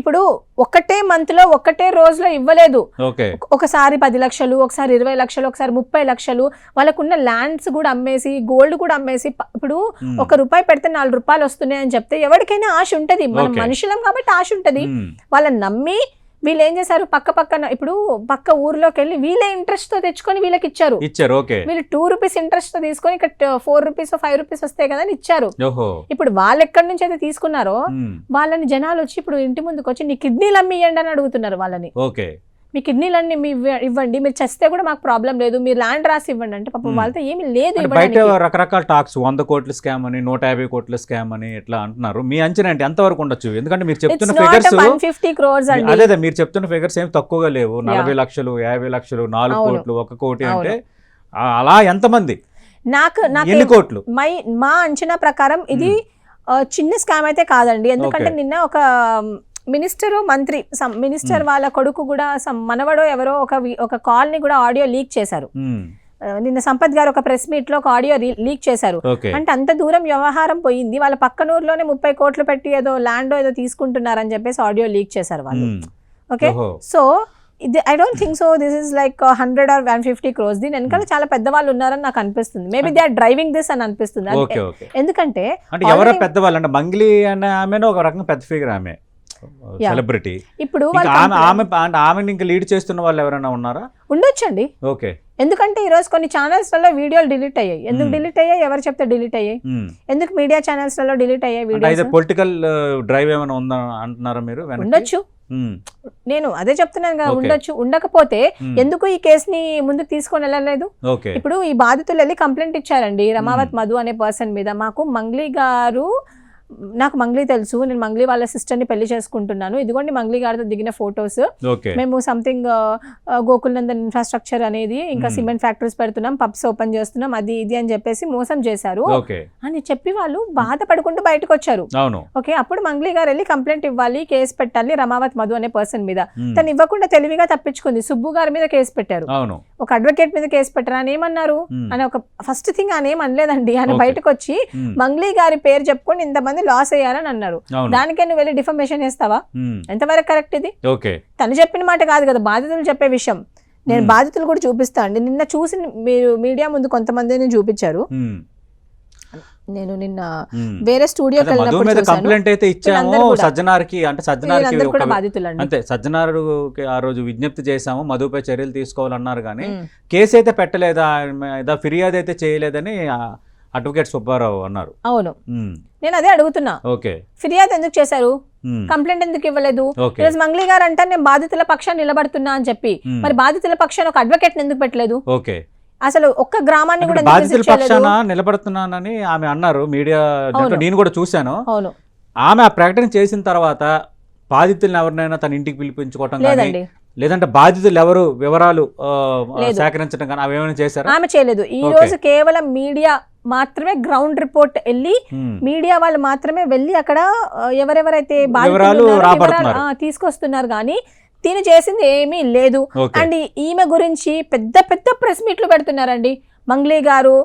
ఇప్పుడు ఒకటే మంత్ లో ఒకటే రోజులో ఇవ్వలేదు. ఒకసారి 10 లక్షలు, ఒకసారి 20 లక్షలు, ఒకసారి 30 లక్షలు, వాళ్ళకున్న ల్యాండ్స్ కూడా అమ్మేసి, గోల్డ్ కూడా అమ్మేసి, ఇప్పుడు ₹1 పెడితే ₹4 వస్తున్నాయి అని చెప్తే ఎవరికైనా ఆశ ఉంటది, మనం మనుషులం కాబట్టి ఆశ ఉంటది. వాళ్ళని నమ్మి వీళ్ళు ఏం చేశారు, పక్కన ఇప్పుడు పక్క ఊర్లోకి వెళ్ళి వీళ్ళే ఇంట్రెస్ట్ తో తెచ్చుకొని వీళ్ళకి ఇచ్చారు. వీళ్ళు ₹2 ఇంట్రెస్ట్ తో తీసుకొని ఇక్కడ ₹4 ₹5 వస్తాయి కదా అని ఇచ్చారు. ఇప్పుడు వాళ్ళు ఎక్కడి నుంచి అయితే తీసుకున్నారో వాళ్ళని జనాలు వచ్చి ఇప్పుడు ఇంటి ముందుకు వచ్చి నీ కిడ్నీలు అమ్మి ఇవ్వండి అని అడుగుతున్నారు వాళ్ళని. మీ కిడ్నీలన్నీ మీ ఇవ్వండి, మీరు చస్తే కూడా మాకు ప్రాబ్లం లేదు, మీరు ల్యాండ్ రాసి ఇవ్వండి అంటే పాపం వాళ్ళతో ఏమీ లేదు. బయట రకరకాల టాక్స్ 100 కోట్ల స్కామ్ అని, 150 కోట్ల స్కామ్ అని ఇట్లా అంటున్నారు. మీ అంచనా అంటే ఎంత వరకు ఉండొచ్చు? ఎందుకంటే మీరు చెప్తున్న ఫిగర్స్ 150 crores అండి. అదే మీరు చెప్తున్న ఫిగర్స్ ఏం తక్కువగా లేవు. 40 లక్షలు, 50 లక్షలు, 4 కోట్లు, 1 కోటి అంటే అలా ఎంతమంది, ఎన్ని కోట్లు? మా అంచనా ప్రకారం ఇది చిన్న స్కామ్ అయితే కాదండి. ఎందుకంటే నిన్న ఒక మినిస్టర్ వాళ్ళ కొడుకు కూడా మనవడో ఎవరో ఒక కాల్ ని కూడా ఆడియో లీక్ చేశారు. నిన్న సంపత్ గారు ఒక ప్రెస్ మీట్ లో ఒక ఆడియో లీక్ చేశారు. అంటే అంత దూరం వ్యవహారం పోయింది. వాళ్ళ పక్కనూరులోనే 30 కోట్లు పెట్టి ఏదో ల్యాండ్ ఏదో తీసుకుంటున్నారని చెప్పేసి ఆడియో లీక్ చేశారు వాళ్ళు. Okay, so I don't think so this is like 100 or 150 crores. దీని వెనకాల చాలా పెద్దవాళ్ళు ఉన్నారని నాకు అనిపిస్తుంది. Maybe they are driving this అని అనిపిస్తుంది. ఎందుకంటే ఎవరో పెద్దవాళ్ళు అంటే మంగ్లీ అనే ఆమె ఒక రకంగా పెద్ద ఫిగర్, ఆమె సెలబ్రిటీ. ఇప్పుడు ఆమె ఇంకా లీడ్ చేస్తున్న వాళ్ళు ఎవరైనా ఉన్నారా? ఉండొచ్చండి. ఓకే. ఎందుకంటే ఈ రోజు కొన్ని ఛానల్స్ లలో వీడియోలు డిలీట్ అయ్యాయి. ఎందుకు డిలీట్ అయ్యాయి? ఎవరు చెప్తే డిలీట్ అయ్యాయి? ఎందుకు మీడియా ఛానల్స్ లలో డిలీట్ అయ్యాయి వీడియోస్? పొలిటికల్ డ్రైవ్ ఏమైనా ఉందా అంటున్నారా మీరు? ఉండొచ్చు, నేను అదే చెప్తున్నాను కదా, ఉండొచ్చు. ఉండకపోతే ఎందుకు ఈ కేసుని ముందుకు తీసుకొని వెళ్ళలేదు? ఇప్పుడు ఈ బాధితులు వెళ్ళి కంప్లైంట్ ఇచ్చారండి రమావత్ మధు అనే పర్సన్ మీద. నాకు మంగ్లీ తెలుసు, నేను మంగ్లీ వాళ్ళ సిస్టర్ ని పెళ్లి చేసుకుంటున్నాను, ఇదిగోండి మంగ్లీ గారితో దిగిన ఫోటోస్, మేము సంథింగ్ గోకుల్ నందన్ ఇన్ఫ్రాస్ట్రక్చర్ అనేది ఇంకా సిమెంట్ ఫ్యాక్టరీస్ పెడుతున్నాం, పబ్స్ ఓపెన్ చేస్తున్నాం, అది ఇది అని చెప్పేసి మోసం చేశారు అని చెప్పి వాళ్ళు బాధపడుకుంటూ బయటకు వచ్చారు. ఓకే, అప్పుడు మంగ్లీ గారు వెళ్ళి కంప్లైంట్ ఇవ్వాలి, కేసు పెట్టాలి రమావత్ మధు అనే పర్సన్ మీద. తను ఇవ్వకుండా తెలివిగా తప్పించుకుంది. సుబ్బు గారి మీద కేసు పెట్టారు, ఒక అడ్వకేట్ మీద కేసు పెట్టారు. అని ఏమన్నారు అని ఒక ఫస్ట్ థింగ్ ఆయన ఏమనలేదండి. ఆయన బయటకు వచ్చి మంగ్లీ గారి పేరు చెప్పుకొని ఇంతమంది లాస్ అయ్యారని అన్నారు. దానికే నువ్వు వెళ్ళి డిఫమేషన్ చేస్తావా? ఎంతవరకు కరెక్ట్ ఇది? తను చెప్పిన మాట కాదు కదా, బాధితులు చెప్పే విషయం. నేను బాధితులు కూడా చూపిస్తా అండి. నిన్న చూసి మీరు మీడియా ముందు కొంతమందిని చూపించారు. నేను నిన్న వేరే స్టూడియోకి వెళ్ళినప్పుడు కంప్లైంట్ అయితే ఇచ్చాము సజ్జనార్కి, అంటే సజ్జనార్ ఆ రోజు విజ్ఞప్తి చేశాము, మధుపై చర్యలు తీసుకోవాలన్నారు కానీ కేసు అయితే పెట్టలేదా, ఫిర్యాదు అయితే చేయలేదని అడ్వకేట్ సుబ్బారావు అన్నారు. అవును, నేను అదే అడుగుతున్నా. ఫిర్యాదు ఎందుకు చేశారు? కంప్లైంట్ ఎందుకు ఇవ్వలేదు? ఈరోజు మంగ్లీ గారు అంటే నేను బాధితుల పక్షాన్ని నిలబడుతున్నా అని చెప్పి, మరి బాధితుల పక్షాన్ని ఒక అడ్వకేట్ ఎందుకు పెట్టలేదు? అసలు ఒక్క గ్రామాన్ని కూడా బాధితుల పక్షాన నిలబడుతున్నానని ఆమె అన్నారు మీడియా, నేను కూడా చూశాను. ఆమె ఆ ప్రకటన చేసిన తర్వాత బాధితులను ఎవరినైనా తన ఇంటికి పిలిపించుకోవటం కానీ లేదంటే బాధితులు ఎవరు వివరాలు లేదు. సేకరించడం కానీ అవి ఏమైనా చేశారా? ఆమె చేయలేదు. ఈ రోజు కేవలం మీడియా మాత్రమే గ్రౌండ్ రిపోర్ట్ వెళ్ళి మీడియా వాళ్ళు మాత్రమే వెళ్ళి అక్కడ ఎవరెవరైతే బాధితులు వివరాలు తీసుకొస్తున్నారు కానీ తిని చేసింది ఏమీ లేదు. అండ్ ఈమె గురించి పెద్ద పెద్ద ప్రెస్ మీట్లు పెడుతున్నారండి. మంగ్లీ గారు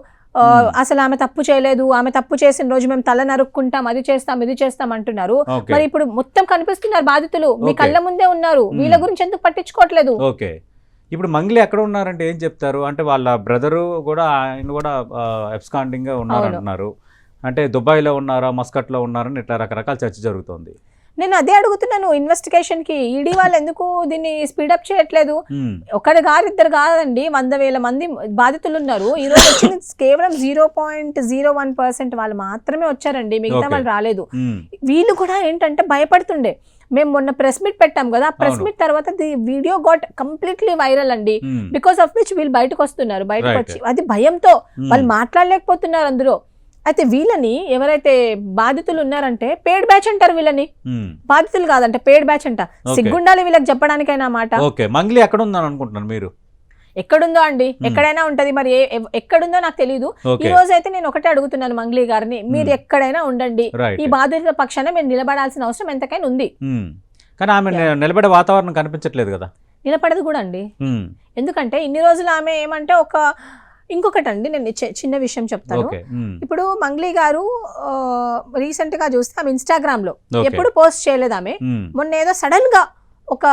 అసలు ఆమె తప్పు చేయలేదు, ఆమె తప్పు చేసిన రోజు మేము తల నరుక్కుంటాం, అది చేస్తాం ఇది చేస్తాం అంటున్నారు. మరి ఇప్పుడు మొత్తం కనిపిస్తున్నారు బాధితులు, మీ కళ్ళ ముందే ఉన్నారు, వీళ్ళ గురించి ఎందుకు పట్టించుకోవట్లేదు? ఓకే, ఇప్పుడు మంగ్లీ ఎక్కడ ఉన్నారంటే ఏం చెప్తారు అంటే వాళ్ళ బ్రదరు కూడా ఆయన కూడా ఎబ్స్కాండింగ్ గా ఉన్నారంటున్నారు. అంటే దుబాయ్లో ఉన్నారా మస్కట్లో ఉన్నారని ఇట్లా రకరకాల చర్చ జరుగుతుంది. నేను అదే అడుగుతున్నాను, ఇన్వెస్టిగేషన్ కి ఈడీ వాళ్ళు ఎందుకు దీన్ని స్పీడప్ చేయట్లేదు? ఒకటి గారు ఇద్దరు కాదండి, 100,000 మంది బాధితులు ఉన్నారు. ఈ రోజు వచ్చింది కేవలం 0.01% వాళ్ళు మాత్రమే వచ్చారండి, మిగతా వాళ్ళు రాలేదు. వీళ్ళు కూడా ఏంటంటే భయపడుతుండే. మేము మొన్న ప్రెస్ మీట్ పెట్టాం కదా, ప్రెస్ మీట్ తర్వాత the video got completely viral అండి. బికాస్ ఆఫ్ విచ్ వీళ్ళు బయటకు వస్తున్నారు, బయటకు వచ్చి అది భయంతో వాళ్ళు మాట్లాడలేకపోతున్నారు అందులో. అయితే వీళ్ళని ఎవరైతే బాధితులు ఉన్నారంటే పేడ్ బ్యాచ్ అంటారు వీళ్ళని, బాధితులు కాదంటే పేడ్ బ్యాచ్ అంట. సిగ్గుండాలి వీళ్ళకి చెప్పడానికైనా మాట. మంగ్లీ ఎక్కడ ఉందని అనుకుంటున్నాను మీరు? ఎక్కడుందో అండి, ఎక్కడైనా ఉంటది, మరి ఎక్కడుందో నాకు తెలియదు. ఈ రోజు అయితే నేను ఒకటే అడుగుతున్నాను మంగ్లీ గారిని, మీరు ఎక్కడైనా ఉండండి, ఈ బాధితుల పక్షాన మీరు నిలబడాల్సిన అవసరం ఎంతకైనా ఉంది. కానీ ఆమె నిలబడే వాతావరణం కనిపించట్లేదు కదా. నిలబడదు కూడా అండి, ఎందుకంటే ఇన్ని రోజులు ఆమె ఏమంటే ఇంకొకటి అండి, నేను చిన్న విషయం చెప్తాను. ఇప్పుడు మంగ్లీ గారు రీసెంట్ గా చూస్తే ఆమె ఇన్స్టాగ్రామ్ లో ఎప్పుడు పోస్ట్ చేయలేదు. ఆమె మొన్న ఏదో సడన్ గా ఒక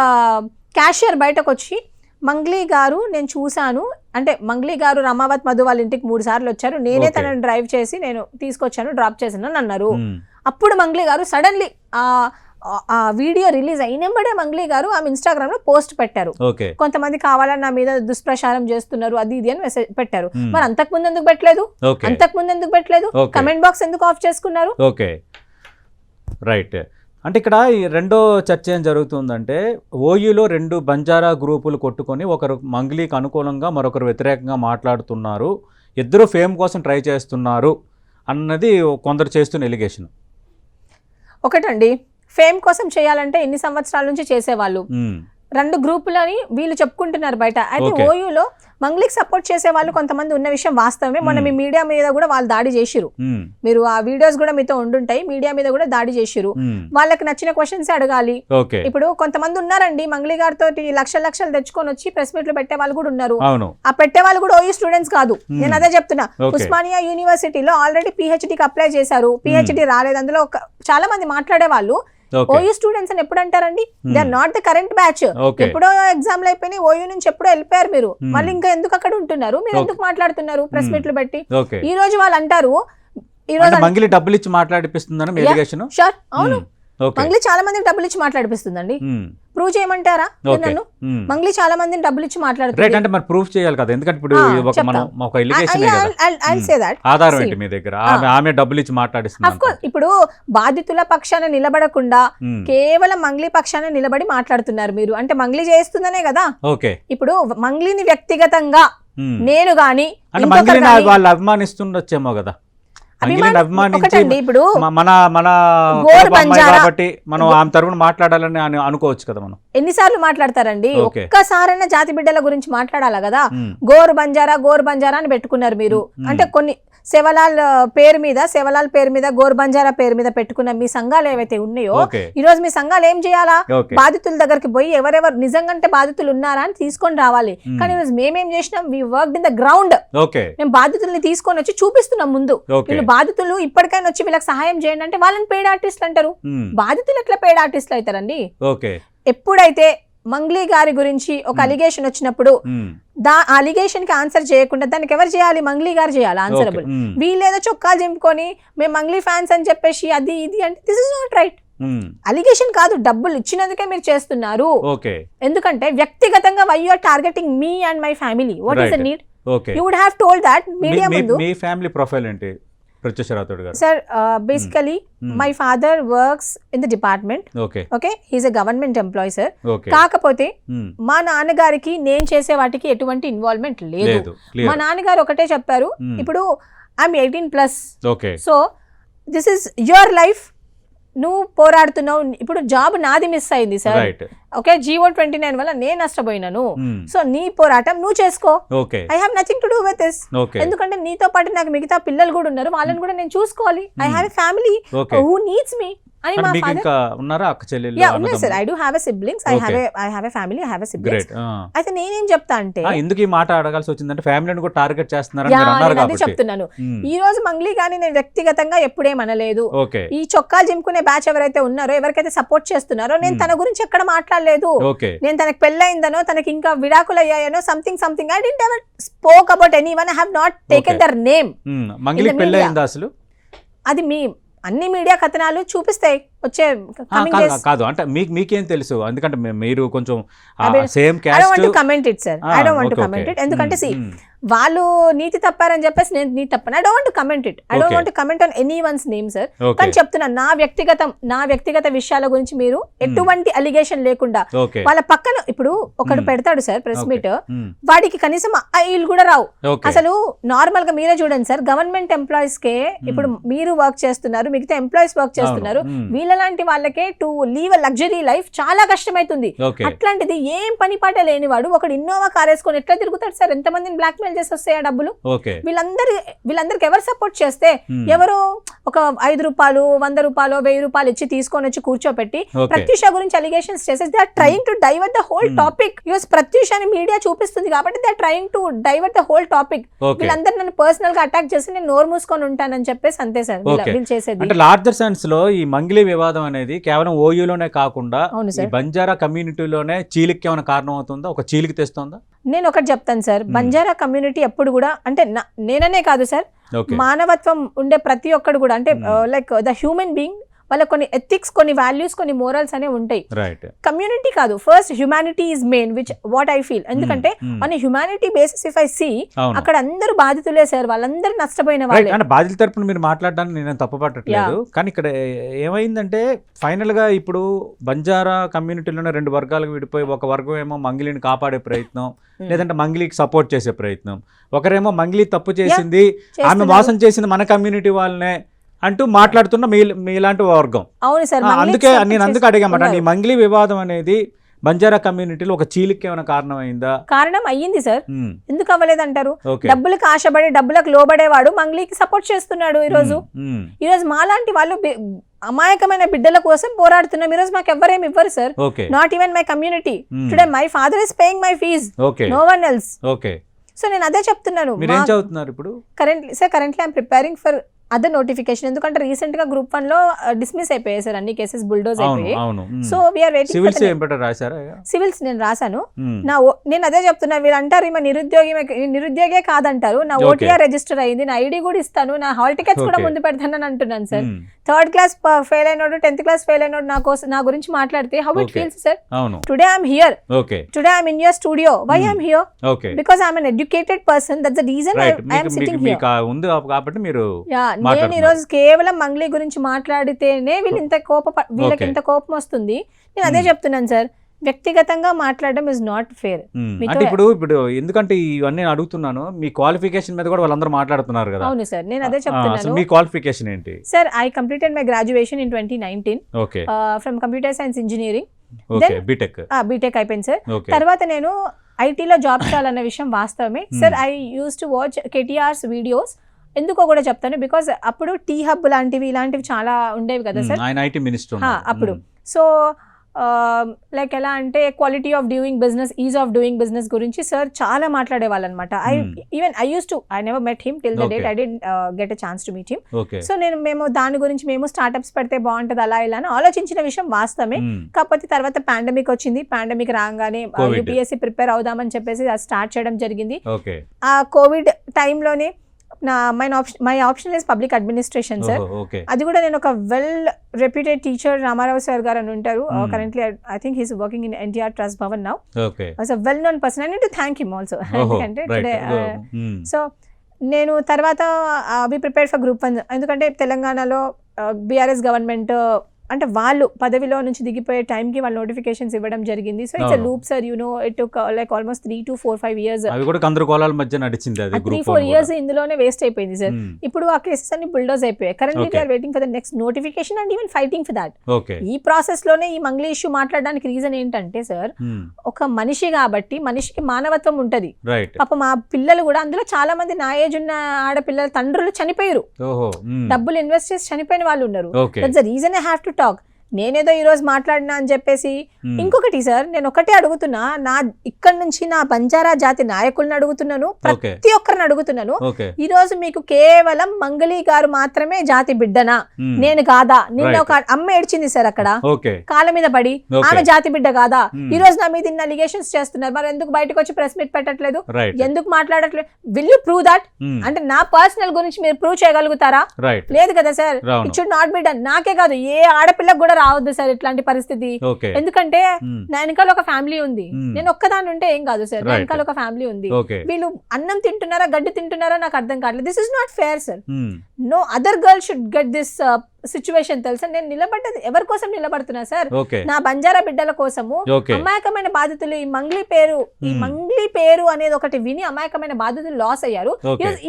క్యాషియర్ బయటకు వచ్చి మంగ్లీ గారు నేను చూశాను అంటే, మంగ్లీ గారు రమావత్ మధు వాళ్ళ ఇంటికి 3 సార్లు వచ్చారు, నేనే తనని డ్రైవ్ చేసి నేను తీసుకొచ్చాను, డ్రాప్ చేశాను అని అన్నారు. అప్పుడు మంగ్లీ గారు సడన్లీ ఆ వీడియో రిలీజ్ అయినప్పుడే మంగ్లీ గారు ఆమె ఇన్స్టాగ్రామ్ లో పోస్ట్ పెట్టారు. కొంతమంది కావాలని నా మీద దుష్ప్రచారం చేస్తున్నారు అది ఇది అని మెసేజ్ పెట్టారు. మరి అంతకుముందు ఎందుకు పెట్టలేదు? కమెంట్ బాక్స్ ఎందుకు ఆఫ్ చేసుకున్నారు? Okay, right. అంటే ఇక్కడ ఈ రెండో చర్చ ఏం జరుగుతుందంటే, ఓయూలో 2 బంజారా గ్రూపులు కొట్టుకొని ఒకరు మంగ్లీకి అనుకూలంగా మరొకరు వ్యతిరేకంగా మాట్లాడుతున్నారు, ఇద్దరు ఫేమ్ కోసం ట్రై చేస్తున్నారు అన్నది కొందరు చేస్తున్న ఎలిగేషన్. ఒకటండి, ఫేమ్ కోసం చేయాలంటే ఎన్ని సంవత్సరాల నుంచి చేసేవాళ్ళు, 2 గ్రూపులని వీళ్ళు చెప్పుకుంటున్నారు బయట. అయితే ఓయూలో మంగ్లీకి సపోర్ట్ చేసే వాళ్ళు కొంతమంది ఉన్న విషయం వాస్తవమే. మొన్న మీ మీడియా మీద కూడా వాళ్ళు దాడి చేసిరు, మీరు ఆ వీడియోస్ కూడా మీతో ఉండుంటాయి, మీడియా మీద కూడా దాడి చేసిరు. వాళ్ళకి నచ్చిన క్వశ్చన్స్ అడగాలి. ఇప్పుడు కొంతమంది ఉన్నారండి మంగ్లీ గారితో లక్షలు తెచ్చుకొని వచ్చి ప్రెస్ మీట్లు పెట్టే వాళ్ళు కూడా ఉన్నారు. ఆ పెట్టే వాళ్ళు కూడా ఓయూ స్టూడెంట్స్ కాదు, నేను అదే చెప్తున్నా. ఉస్మానియా యూనివర్సిటీలో ఆల్రెడీ పిహెచ్డికి అప్లై చేశారు, పిహెచ్డి రాలేదు. అందులో చాలా మంది మాట్లాడే వాళ్ళు ఓయూ స్టూడెంట్స్ అని ఎప్పుడు అంటారండి? They are not the current batch. ఎప్పుడో ఎగ్జామ్లు అయిపోయి ఓయూ నుంచి ఎప్పుడో వెళ్ళిపోయారు మీరు, మళ్ళీ ఇంకా ఎందుకు అక్కడ ఉంటున్నారు? మీరు ఎందుకు మాట్లాడుతున్నారు ప్రెస్ మీట్లు పెట్టి? ఈ రోజు వాళ్ళు అంటారు, ఈ రోజు మంగ్లీ డబ్బులు ఇచ్చి మాట్లాడిపిస్తుందని ఎలిగేషన్. షూర్, అవును, మంగ్లీ చాలా మందికి డబ్బులు ఇచ్చి మాట్లాడిపిస్తుందండి. ప్రూవ్ చేయమంటారా నన్ను? మంగ్లీ చాలా మందిని డబ్బులు ఇచ్చి మాట్లాడుతుంది అంటే మరి ప్రూఫ్ చేయాలి కదా, ఎందుకంటే ఇప్పుడు ఒక ఎలిగేషన్ ఆధారం ఏంటి మీ దగ్గర? ఆమె డబ్బులు ఇచ్చి మాట్లాడిస్తుంది. ఆఫ్ కోర్స్, ఇప్పుడు బాధితుల పక్షాన నిలబడకుండా కేవలం మంగ్లీ పక్షాన నిలబడి మాట్లాడుతున్నారు మీరు. అంటే మంగ్లీ చేస్తుందనే కదా. ఓకే, ఇప్పుడు మంగ్లీని వ్యక్తిగతంగా నేను గాని వాళ్ళు అభిమానిస్తుండొచ్చేమో కదా. ఇప్పుడు కాబట్టి మనం ఆమె తరపున మాట్లాడాలని అనుకోవచ్చు కదా. మనం ఎన్నిసార్లు మాట్లాడతారండి? ఒక్కసారైనా జాతి బిడ్డల గురించి మాట్లాడాలా కదా. గోరు బంజారా అని పెట్టుకున్నారు మీరు. అంటే కొన్ని సేవలాల్ పేరు మీద గోర్ బంజారా పేరు మీద పెట్టుకున్న మీ సంఘాలు ఏవైతే ఉన్నాయో, ఈ రోజు మీ సంఘాలు ఏం చేయాలా? బాధితుల దగ్గరికి పోయి ఎవరెవరు నిజంగా బాధితులు ఉన్నారా అని తీసుకొని రావాలి. కానీ ఈరోజు మేమేం చేసినాం, we worked in the ground. మేము బాధితుల్ని తీసుకొని వచ్చి చూపిస్తున్నాం ముందు. వీళ్ళు బాధితులు ఇప్పటికైనా వచ్చి వీళ్ళకి సహాయం చేయండి అంటే వాళ్ళని పెయిడ్ ఆర్టిస్టులు అంటారు. బాధితులు ఎట్లా పెయిడ్ ఆర్టిస్టులు అవుతారండి? ఎప్పుడైతే మంగ్లీ గారి గురించి ఒక అలిగేషన్ వచ్చినప్పుడు ఆ అలిగేషన్ కి ఆన్సర్ చేయకుండా దానికి ఎవరు చేయాలి? మంగ్లీ గారు చేయాలి ఆన్సరబుల్. వీళ్ళేదో చొక్కాలు చింపుకొని మేము మంగ్లీ ఫ్యాన్స్ అని చెప్పేసి అది ఇది అంటే this is not right. Allegation కాదు, డబ్బులు ఇచ్చినందుకే మీరు చేస్తున్నారు. ఎందుకంటే వ్యక్తిగతంగా why you are targeting me and my family? What is the need? You would have told that media ముందు. మీ ఫ్యామిలీ ప్రొఫైల్ ఏంటి? Sir, basically my father works in the department. Okay, he is a government employee, sir. కాకపోతే మా నాన్నగారికి నేను చేసే వాటికి ఎటువంటి ఇన్వాల్వ్మెంట్ లేదు. మా నాన్నగారు ఒకటే చెప్పారు, ఇప్పుడు I'm 18+. So this is your life, నువ్వు పోరాడుతున్నావు, ఇప్పుడు జాబ్ నాది మిస్ అయింది సార్, రైట్ ఓకే, GO29 వల్ల నేను నష్టపోయినాను, సో నీ పోరాటం నువ్వు చేసుకో, okay I have nothing to do with this. Okay ఎందుకంటే నీతో పాటు నాకు మిగతా పిల్లలు కూడా ఉన్నారు, వాళ్ళని కూడా నేను చూసుకోవాలి. I have a family okay who needs me అని మా మీకు ఫాదర్. ఇంకా ఉన్నారా అక్క చెల్లెలు? యా ఉన్నారు sir, I do have a siblings, I have a family, I have a siblings. Great. అయితే నేనేం చెప్తా అంటే ఎందుకు ఈ మాట అడగాల్సి వచ్చిందంటే ఫ్యామిలీని కూడా టార్గెట్ చేస్తున్నారని యా మీరు అన్నారు నేను అదే కాబట్టి. చెప్తున్నాను. ఈ రోజు మంగ్లీ కానీ నేను వ్యక్తిగతంగా ఎప్పుడేమనలేదు. ఓకే ఈ చొక్కాలు జింపుకునే బ్యాచ్ ఎవరైతే ఉన్నారో, ఎవరికైతే సపోర్ట్ చేస్తున్నారో, నేను తన గురించి ఎక్కడ మాట్లాడలేదు. ఓకే నేను తనకి పెళ్ళయిందనో, తనకి ఇంకా విడాకులు అయ్యాయనో, something I did never spoke about anyone, I have not taken their name. మంగ్లీకి పెళ్ళి అయిందా అసలు? అది మీ అన్ని మీడియా కథనాలు చూపిస్తాయి వచ్చే కమింగ్ డేస్. కాదు అంటే మీకేం తెలుసు? ఎందుకంటే మీరు కొంచెం same I don't want to cast. Comment it sir, I don't want to comment it. ఎందుకంటే సి వాళ్ళు నీతి తప్పారని చెప్పేసి నేను నీతి తప్పను, I don't want to comment it, I don't want to comment on any one's name sir. కానీ చెప్తున్నా నా వ్యక్తిగత విషయాల గురించి మీరు ఎటువంటి అలిగేషన్ లేకుండా ఓకే వాళ్ళ పక్కన ఇప్పుడు ఒకడు పెడతాడు సార్ ప్రెస్ మీట్, వాడికి కనీసం ఐలు కూడా రావు. అసలు నార్మల్ గా మీరే చూడండి సార్, గవర్నమెంట్ ఎంప్లాయీస్ కే ఇప్పుడు మీరు వర్క్ చేస్తున్నారు, మిగతా ఎంప్లాయీస్ వర్క్ చేస్తున్నారు, వీళ్ళలాంటి వాళ్ళకే to leave a luxury life చాలా కష్టమైతుంది. అట్లాంటిది ఏం పని పాట లేనివాడు ఒకడు ఇన్నోవా కార్ వేసుకొని ఎట్లా తిరుగుతాడు సార్? ఎంతమందిని బ్లాక్ మెయిల్ చేసి వస్తాయి ఆ డబ్బులు? వీళ్ళందరికి ఎవరు సపోర్ట్ చేస్తే, ఎవరో ఒక 5 రూపాయలు 100 రూపాయలు 1000 రూపాయలు ఇచ్చి తీసుకొని వచ్చి కూర్చోపెట్టి ప్రత్యూష గురించి అలిగేషన్స్ చేసేసి they are trying to divert the whole topic. యూస్ ప్రత్యూషని మీడియా చూపిస్తుంది కాబట్టి they are trying to divert the whole topic. వీళ్ళందరూ నన్ను పర్సనల్ గా అటాక్ చేసి నేను నోరు మూసుకొని ఉంటానని చెప్పేసి అంతే సార్ వీళ్ళు చేసేది. అంటే లార్జర్ సెన్స్ లో ఈ మంగ్లీ వివాదం అనేది కేవలం ఓయూలోనే కాకుండా ఈ బంజారా కమ్యూనిటీలోనే చీలికి ఏమైనా కారణం అవుతుందా? ఒక చీలికి తెస్తుందా? నేను ఒకటి చెప్తాను సార్, బంజారా కమ్యూనిటీ ఎప్పుడు కూడా అంటే నేననే కాదు సార్, మానవత్వం ఉండే ప్రతి ఒక్కడు కూడా అంటే లైక్ ద హ్యూమన్ బీయింగ్, వాళ్ళ కొన్ని ఎథిక్స్, కొన్ని వాల్యూస్, కొన్ని మోరల్స్ అనేవి ఉంటాయి. కమ్యూనిటీ కాదు, first humanity is main, which what I feel. ఎందుకంటే on humanity basis if I see అక్కడ అందరూ బాధితులే సార్, వాళ్ళందరూ నష్టపోయిన వాళ్ళే. అంటే బాధితుల తరపున మీరు మాట్లాడడానికి నేను తప్పుపట్టట్లేదు, కానీ ఇక్కడ ఏమైందంటే ఫైనల్ గా ఇప్పుడు బంజారా కమ్యూనిటీలోనే 2 వర్గాలకు విడిపోయి, ఒక వర్గం ఏమో మంగ్లీని కాపాడే ప్రయత్నం, లేదంటే మంగ్లీకి సపోర్ట్ చేసే ప్రయత్నం, ఒకరేమో మంగ్లీ తప్పు చేసింది, ఆమె మోసం చేసింది మన కమ్యూనిటీ వాళ్ళనే అంటూ మాట్లాడుతున్న మీలాంటి వర్గం. అవును సార్, అందుకే నేను అందుకు అడిగామాట, ఈ మంగ్లీ వివాదం అనేది బంజారా కమ్యూనిటీలో ఒక చీలికి ఏమైనా కారణం అయిందా? కారణం అయ్యింది సార్, ఎందుకు అవ్వలేదంటారు? డబ్బులకు ఆశపడి డబ్బులకు లోబడేవాడు మంగ్లీకి సపోర్ట్ చేస్తున్నాడు. ఈ రోజు మాలాంటి వాళ్ళు అమాయకమైన బిడ్డల కోసం పోరాడుతున్నాం. ఈ రోజు మాకు ఎవరేమి ఇవ్వరు sir, not even my community. Today my father is paying my fees, no one else. So నేను అదే చెప్తున్నాను. Currently I'm preparing for other notification. ఎందుకంటే రీసెంట్ గా గ్రూప్ 1 లో డిస్మిస్ అయిపోయాయి సార్ అన్ని కేసెస్, బుల్డోజ్ అయిపోయాయి. So we're waiting. సివిల్స్ నేను రాశాను. నేను అదే చెప్తున్నా, వీళ్ళు అంటారు ఈమె నిరుద్యోగే కాదంటారు. నా ఓటీఆర్ రిజిస్టర్ అయింది, నా ఐడి కూడా ఇస్తాను, నా హాల్ టికెట్స్ కూడా ముందు పెడతానని అంటున్నాను సార్. 3rd క్లాస్ ఫెయిల్ అయినోడు 10th క్లాస్ ఫెయిల్ అయినోడు నా గురించి మాట్లాడితే how it feels sir? Today I'm here, today I'm in your studio. Why I'm here? Because I'm an educated person, that's the reason I'm sitting here. కాబట్టి మీరు నేను ఈ రోజు కేవలం మంగ్లీ గురించి మాట్లాడితేనే వీళ్ళకి ఇంత కోపం వస్తుంది. నేను అదే చెప్తున్నాను సార్, వ్యక్తిగతంగా మాట్లాడడం ఇస్ నాట్ ఫేర్. అంటే ఇప్పుడు ఎందుకంటే ఇవన్నీ అడుగుతున్నాను, మీ క్వాలిఫికేషన్ మీద కూడా వాళ్ళందరూ మాట్లాడుతున్నారు కదా. అవును సార్, నేను అదే చెప్తున్నాను. మీ క్వాలిఫికేషన్ ఏంటి sir? I completed my graduation in 2019 from computer science engineering. BTech అయిపోయింది సార్. తర్వాత నేను ఐటీలో జాబ్ చేయాలన్న విషయం వాస్తవమే sir. I use to watch KTR's videos. ఎందుకో కూడా చెప్తాను, బికాస్ అప్పుడు టీ హబ్ లాంటివి ఇలాంటివి చాలా ఉండేవి కదా సార్, ఆయన ఐటీ మినిస్టర్ అప్పుడు. సో లైక్ ఎలా అంటే quality of doing business, is of doing business గురించి సార్ చాలా మాట్లాడేవాళ్ళు అనమాట. I never met him till the date. I didn't get a chance to meet him. So మేము దాని గురించి మేము స్టార్ట్అప్స్ పెడితే బాగుంటుంది అలా ఇలా అని ఆలోచించిన విషయం వాస్తవమే. కాకపోతే తర్వాత పాండమిక్ వచ్చింది. పాండమిక్ రాగానే UPSC ప్రిపేర్ అవుదామని చెప్పేసి అది స్టార్ట్ చేయడం జరిగింది. ఆ కోవిడ్ టైంలోనే my option is public administration sir. అది కూడా నేను ఒక well reputed teacher Ramarao sir గారు అని ఉంటారు. Currently I think he's working in NTR trust Bhavan now. Was a well known person. I need to thank him also. ఎందుకంటే today so నేను తర్వాత వి ప్రిపేర్డ్ ఫర్ గ్రూప్ 1. ఎందుకంటే తెలంగాణలో BRS గవర్నమెంట్ అంటే వాళ్ళు పదవిలో నుంచి దిగిపోయే టైంకి వాళ్ళు నోటిఫికేషన్స్ ఇవ్వడం జరిగింది. So it's loop sir, it took like almost 3 to 4-5 years. అవి కూడా గందరగోళాల మధ్య నడిచింది, అది 3-4 years ఇందులోనే వేస్ట్ అయిపోయింది సార్. ఇప్పుడు ఆ కేసెస్ అన్ని బుల్డోజ్ అయిపోయాయి. Currently we are waiting for the next notification and even fighting for that. ఈ ప్రాసెస్ లోనే ఈ మంగ్లీ ఇష్యూ మాట్లాడడానికి రీజన్ ఏంటంటే సార్, ఒక మనిషి కాబట్టి మనిషికి మానవత్వం ఉంటది. పాప మా పిల్లలు కూడా, అందులో చాలా మంది నా ఏజ్ ఉన్న ఆడపిల్లల తండ్రులు చనిపోయారు, డబ్బులు ఇన్వెస్ట్ చేసి చనిపోయిన వాళ్ళు ఉన్నారు. That's the reason I have to talk. నేనేదో ఈ రోజు మాట్లాడినా అని చెప్పేసి. ఇంకొకటి సార్, నేను ఒకటే అడుగుతున్నా, నా ఇక్కడ నుంచి నా బంజారా జాతి నాయకులను అడుగుతున్నాను, ప్రతి ఒక్కరిని అడుగుతున్నాను, ఈ రోజు మీకు కేవలం మంగళి గారు మాత్రమే జాతి బిడ్డనా, నేను కాదా? నిన్న ఒక అమ్మ ఏడ్చింది సార్ అక్కడ కాళ్ళ మీద పడి, ఆమె జాతి బిడ్డ కాదా? ఈ రోజు నా మీద ఇన్ని అలిగేషన్స్ చేస్తున్నారు, మరి ఎందుకు బయటకు వచ్చి ప్రెస్ మీట్ పెట్టట్లేదు, ఎందుకు మాట్లాడట్లేదు? Will you prove that? అంటే నా పర్సనల్ గురించి మీరు ప్రూవ్ చేయగలుగుతారా? లేదు కదా sir. It should not be done. నాకే కాదు, ఏ ఆడపిల్లకు కూడా రావద్దు సార్ ఇట్లాంటి పరిస్థితి. ఎందుకంటే నా వెనకాల ఒక ఫ్యామిలీ ఉంది, నేను ఒక్కదాని ఉంటే ఏం కాదు సార్, నా వెనకాల ఒక ఫ్యామిలీ ఉంది. వీళ్ళు అన్నం తింటున్నారా గడ్డి తింటున్నారా నాకు అర్థం కావట్లేదు. This is not fair sir. No other girl should get this situation. తెలుసా, నేను నిలబడ్డది ఎవరి కోసం నిలబడుతున్నా సార్? నా బంజారా బిడ్డల కోసము. అమాయకమైన బాధితులు, ఈ మంగ్లీ పేరు అనేది ఒకటి విని అమాయకమైన బాధితులు లాస్ అయ్యారు.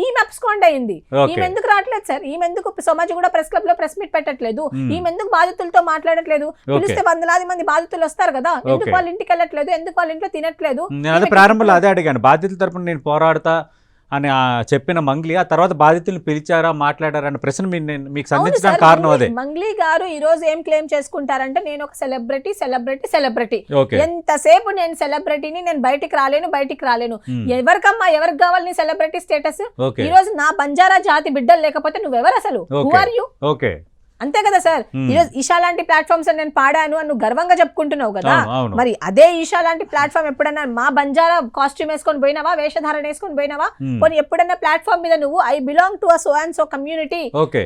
ఈమె అబ్స్కాండ్ అయింది. ఈమె ఎందుకు రావట్లేదు సార్? ఈమె ఎందుకు సమాజిగూడ ప్రెస్ క్లబ్ లో ప్రెస్ మీట్ పెట్టట్లేదు? ఈమె ఎందుకు బాధితులతో మాట్లాడట్లేదు? పిలిస్తే 100,000 మంది బాధితులు వస్తారు కదా, ఎందుకు వాళ్ళ ఇంటికి వెళ్ళట్లేదు? ఎందుకు వాళ్ళ ఇంట్లో తినట్లేదు? ప్రారంభంలో అదే అడిగాను, బాధితుల తరపున నేను పోరాడతా అని చెప్పిన మంగ్లీ ఆ తర్వాత బాధితులను పిలిచారా, మాట్లాడారా అనే ప్రశ్న మీకు సంధించడానికి కారణం అదే. మంగ్లీ గారు ఈ రోజు ఏం క్లెయిమ్ చేసుకుంటారంటే, నేను ఒక సెలబ్రిటీ. ఎంతసేపు నేను సెలబ్రిటీని, నేను బయటికి రాలేను. ఎవరికి కావాలి నీ సెలబ్రిటీ స్టేటస్? ఈ రోజు నా బంజారా జాతి బిడ్డలు లేకపోతే నువ్వెవరు అసలు? Who are you? అంతే కదా సార్. ఈరోజు ఈషా లాంటి ప్లాట్ఫామ్స్ నేను పాడాను అని నువ్వు గర్వంగా చెప్పుకుంటున్నావు కదా, మరి అదే ఈషా లాంటి ప్లాట్ఫామ్ ఎప్పుడన్నా మా బంజారా కాస్ట్యూమ్ వేసుకొని పోయినావా, వేషధారణ వేసుకొని పోయినావా? కొన్ని ఎప్పుడన్నా ప్లాట్ఫామ్ మీద నువ్వు I belong to a so and so community,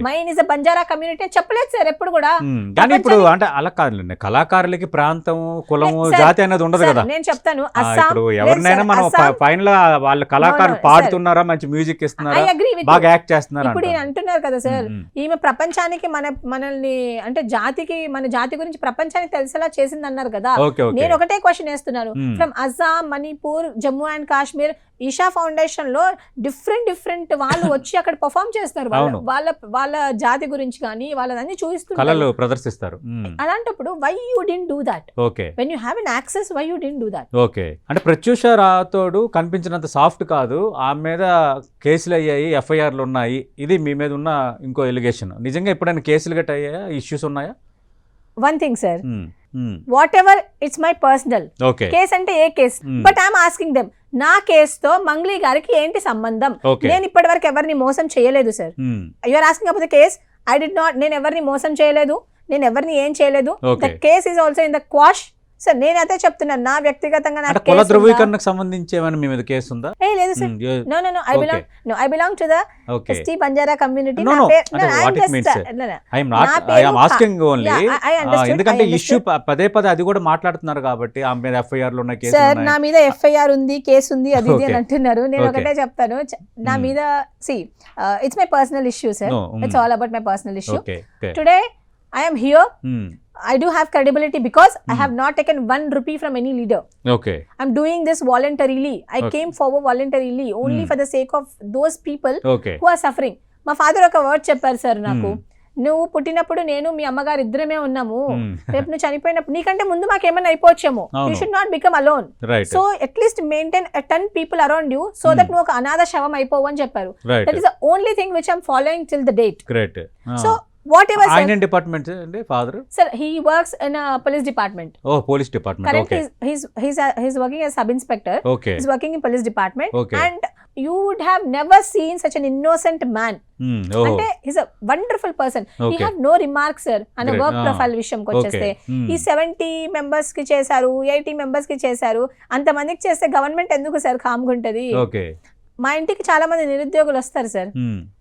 mine is a Banjara community చెప్పలేదు సార్ ఎప్పుడు కూడా. కానీ ఇప్పుడు అంటే అలా కాదులేండి, కళాకారులకి ప్రాంతం, కులము, జాతి అనేది ఉండదు కదా. నేను చెప్తాను, ఎవరినైనా మనం పైన వాళ్ళ కళాకారులు పాడుతున్నారా, మంచి మ్యూజిక్ ఇస్తున్నారా, బాగా యాక్ట్ చేస్తున్నారా? ఇప్పుడు అంటున్నారు కదా సార్, ఈమె ప్రపంచానికి మనల్ని అంటే మన జాతి గురించి ప్రపంచానికి తెలిసేలా చేసింది అన్నారు కదా. నేను ఒకటే క్వశ్చన్ వేస్తున్నాను, from Assam, Manipur, Jammu and Kashmir, Isha foundation లో డిఫరెంట్ వాళ్ళు వచ్చి అక్కడ పర్ఫార్మ్ చేస్తారు, వాళ్ళ జాతి గురించి కానీ వాళ్ళని చూపిస్తున్నారు, ప్రదర్శిస్తారు. అలాంటప్పుడు why you didn't do that? When you have an access, why you didn't do that? అంటే ప్రత్యూష రాథోడ్ కనిపించినంత సాఫ్ట్ కాదు, ఆమె మీద కేసులు అయ్యాయి, ఎఫ్ఐఆర్లు ఉన్నాయి, ఇది మీ మీద ఉన్న ఇంకో ఎలిగేషన్. నిజంగా ఎప్పుడైనా కేసులు గట్ట అయ్యాయా, ఇష్యూస్ ఉన్నాయా? One thing sir, whatever it's my personal case అంటే ఏ case, but I'm asking them, నా కేసుతో మంగ్లీ గారికి ఏంటి సంబంధం? నేను ఇప్పటి వరకు ఎవరిని మోసం చేయలేదు sir. You are asking about the case. I did not, నేను ఎవరిని మోసం చేయలేదు, నేను ఎవరిని ఏం చేయలేదు. The case is also in the quash. Sir నేనైతే చెప్తున్నాను, నా వ్యక్తిగతంగా కుల ధృవీకరణకు సంబంధించి ఏమైనా మీ మీద కేసు ఉందా? లేదు sir. No I belong to the ST Banjara community. ఎందుకంటే ఇష్యూ పదే అది కూడా మాట్లాడుతున్నారు కాబట్టి ఆమె మీద ఎఫ్ఐఆర్ ఉన్న కేసు. సార్ నా మీద ఎఫ్ఐఆర్ ఉంది, కేసు ఉంది, అది అని అంటున్నారు. నేను ఒకటే చెప్తాను, నా మీద it's my personal issue sir. It's all about my personal issue. Today I am here. I do have credibility because I have not taken 1 rupee from any leader. I'm doing this voluntarily. I came forward voluntarily only for the sake of those people who are suffering. మా father ఒక word చెప్పారు sir నాకు, నువ్వు పుట్టినప్పుడు నేను మీ అమ్మగారు ఇద్దరమే ఉన్నాము, రేపు నువ్వు చనిపోయినప్పుడు నీకంటే ముందు మాకేమైనా అయిపోవచ్చేమో. You should not become alone. So at least maintain 10 people around you, so that నువ్వు ఒక అనాథ శవం అయిపోవు అని చెప్పారు. That is the only thing which I'm following till the date. So whatever sir, ఆయన డిపార్ట్మెంట్ అండి father? sir he works in a police department. Police department. Currently he's working as sub inspector. He's working in police department. And you would have never seen such an innocent man. అంటే he's a wonderful person. He have no remarks sir అనే work profile విషయంకి వచ్చేస్తే. ఈ 70 members కి చేశారు, 80 members కి చేశారు, అంతమందికి చేస్తే గవర్నమెంట్ ఎందుకు సార్ కామ్గా ఉంటది? మా ఇంటికి చాలా మంది నిరుద్యోగులు వస్తారు సార్,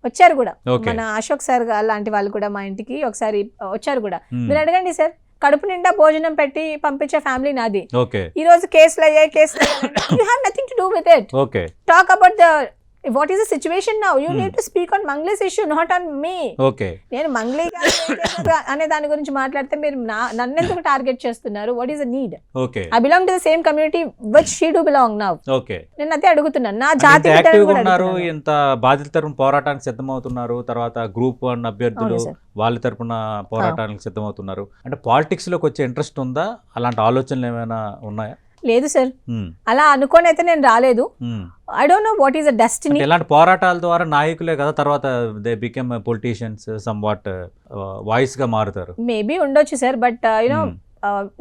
వచ్చారు కూడా. మన అశోక్ సార్ లాంటి వాళ్ళు కూడా మా ఇంటికి ఒకసారి వచ్చారు కూడా. మీరు అడగండి సార్, కడుపు నిండా భోజనం పెట్టి పంపించే ఫ్యామిలీ నాది. ఈ రోజు కేసులు అయ్యాయి, you have nothing to do with it. Talk about the what is the situation now you need to speak on Mangli's issue not on me. Okay, నేను మంగ్లీ గారు ఏం చేశారు అనే దాని గురించి మాట్లాడితే మీరు నన్ను ఎందుకు టార్గెట్ చేస్తున్నారు? What is the need? Okay, I belong to the same community which she do belong now. Okay, నేను అదే అడుగుతున్నాను, నా జాతి బిడ్డలను యాక్టివ్ కూడా ఉన్నారు, అడుగుతున్నాను. ఇంత బాధిత తరపున పోరాటానికి సిద్ధమవుతున్నారు, తర్వాత గ్రూప్ 1 అభ్యర్థులు అవును సార్. వాళ్ళ తరపున పోరాటానికి సిద్ధమవుతున్నారు. అంటే పాలిటిక్స్ లోకి వచ్చే ఇంట్రెస్ట్ ఉందా? అలాంటి ఆలోచనలు ఏమైనా ఉన్నాయా? లేదు సార్, అలా అనుకోని అయితే నేను రాలేదు. I don't know what is the destiny. ఇలాంటి పోరాటాల ద్వారా నాయకులే కదా తర్వాత they become politicians, some what voice గా మారుతారు. మేబీ ఉండొచ్చు sir, but you know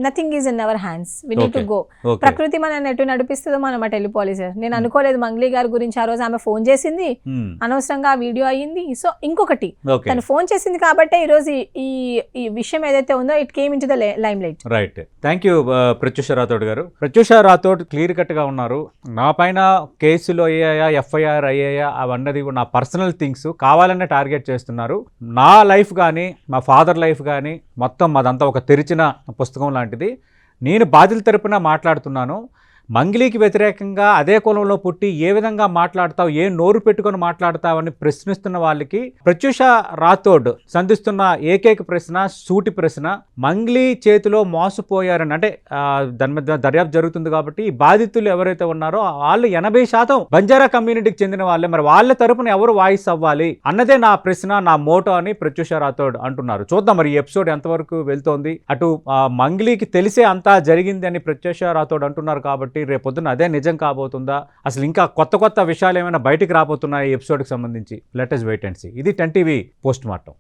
nothing is in our hands. We need to go. ప్రకృతి మనం ఎటు నడిపిస్తుందో మనం అటు వెళ్ళిపోవాలి సార్. నేను అనుకోలేదు మంగ్లీ గారి గురించి. ఆ రోజు ఆమె ఫోన్ చేసింది, అనవసరంగా ఆ వీడియో అయ్యింది. సో ఇంకొకటి, తను ఫోన్ చేసింది కాబట్టి ఈ రోజు ఈ విషయం ఏదైతే ఉందో it came in to the lime light. Right, thank you Pratyusha Rathod గారు. ప్రత్యూష రాథోడ్ క్లియర్ కట్ గా ఉన్నారు. నా పైన కేసులు అయ్యాయా, ఎఫ్ఐఆర్ అయ్యాయా అవన్నది నా పర్సనల్ థింగ్స్ కావాలనే టార్గెట్ చేస్తున్నారు. నా లైఫ్ కానీ మా ఫాదర్ లైఫ్ కానీ మొత్తం అదంతా ఒక తెరిచిన పుస్తకం లాంటిది. నేను బాధితుల తరపున మాట్లాడుతున్నాను. మంగ్లీకి వ్యతిరేకంగా అదే కులంలో పుట్టి ఏ విధంగా మాట్లాడతావు, ఏ నోరు పెట్టుకొని మాట్లాడతావని ప్రశ్నిస్తున్న వాళ్ళకి ప్రత్యూష రాథోడ్ సంధిస్తున్న ఏకైక ప్రశ్న, సూటి ప్రశ్న, మంగ్లీ చేతిలో మోసపోయారని. అంటే దాని మీద దర్యాప్తు జరుగుతుంది కాబట్టి ఈ బాధితులు ఎవరైతే ఉన్నారో వాళ్ళు 80% బంజారా కమ్యూనిటీకి చెందిన వాళ్ళే. మరి వాళ్ళ తరపున ఎవరు వాయిస్ అవ్వాలి అన్నదే నా ప్రశ్న, నా మోటో అని ప్రత్యూష రాథోడ్ అంటున్నారు. చూద్దాం మరి ఈ ఎపిసోడ్ ఎంతవరకు వెళ్తోంది. అటు మంగ్లీకి తెలిసే అంతా జరిగింది అని ప్రత్యూష రాథోడ్ అంటున్నారు కాబట్టి రేపొద్దున అదే నిజం కాబోతుందా, అసలు ఇంకా కొత్త విషయాలు ఏమైనా బయటికి రాబోతున్నాయి ఈ ఎపిసోడ్కి సంబంధించి? Let us wait and see. ఇది 10 TV పోస్ట్ మార్టం.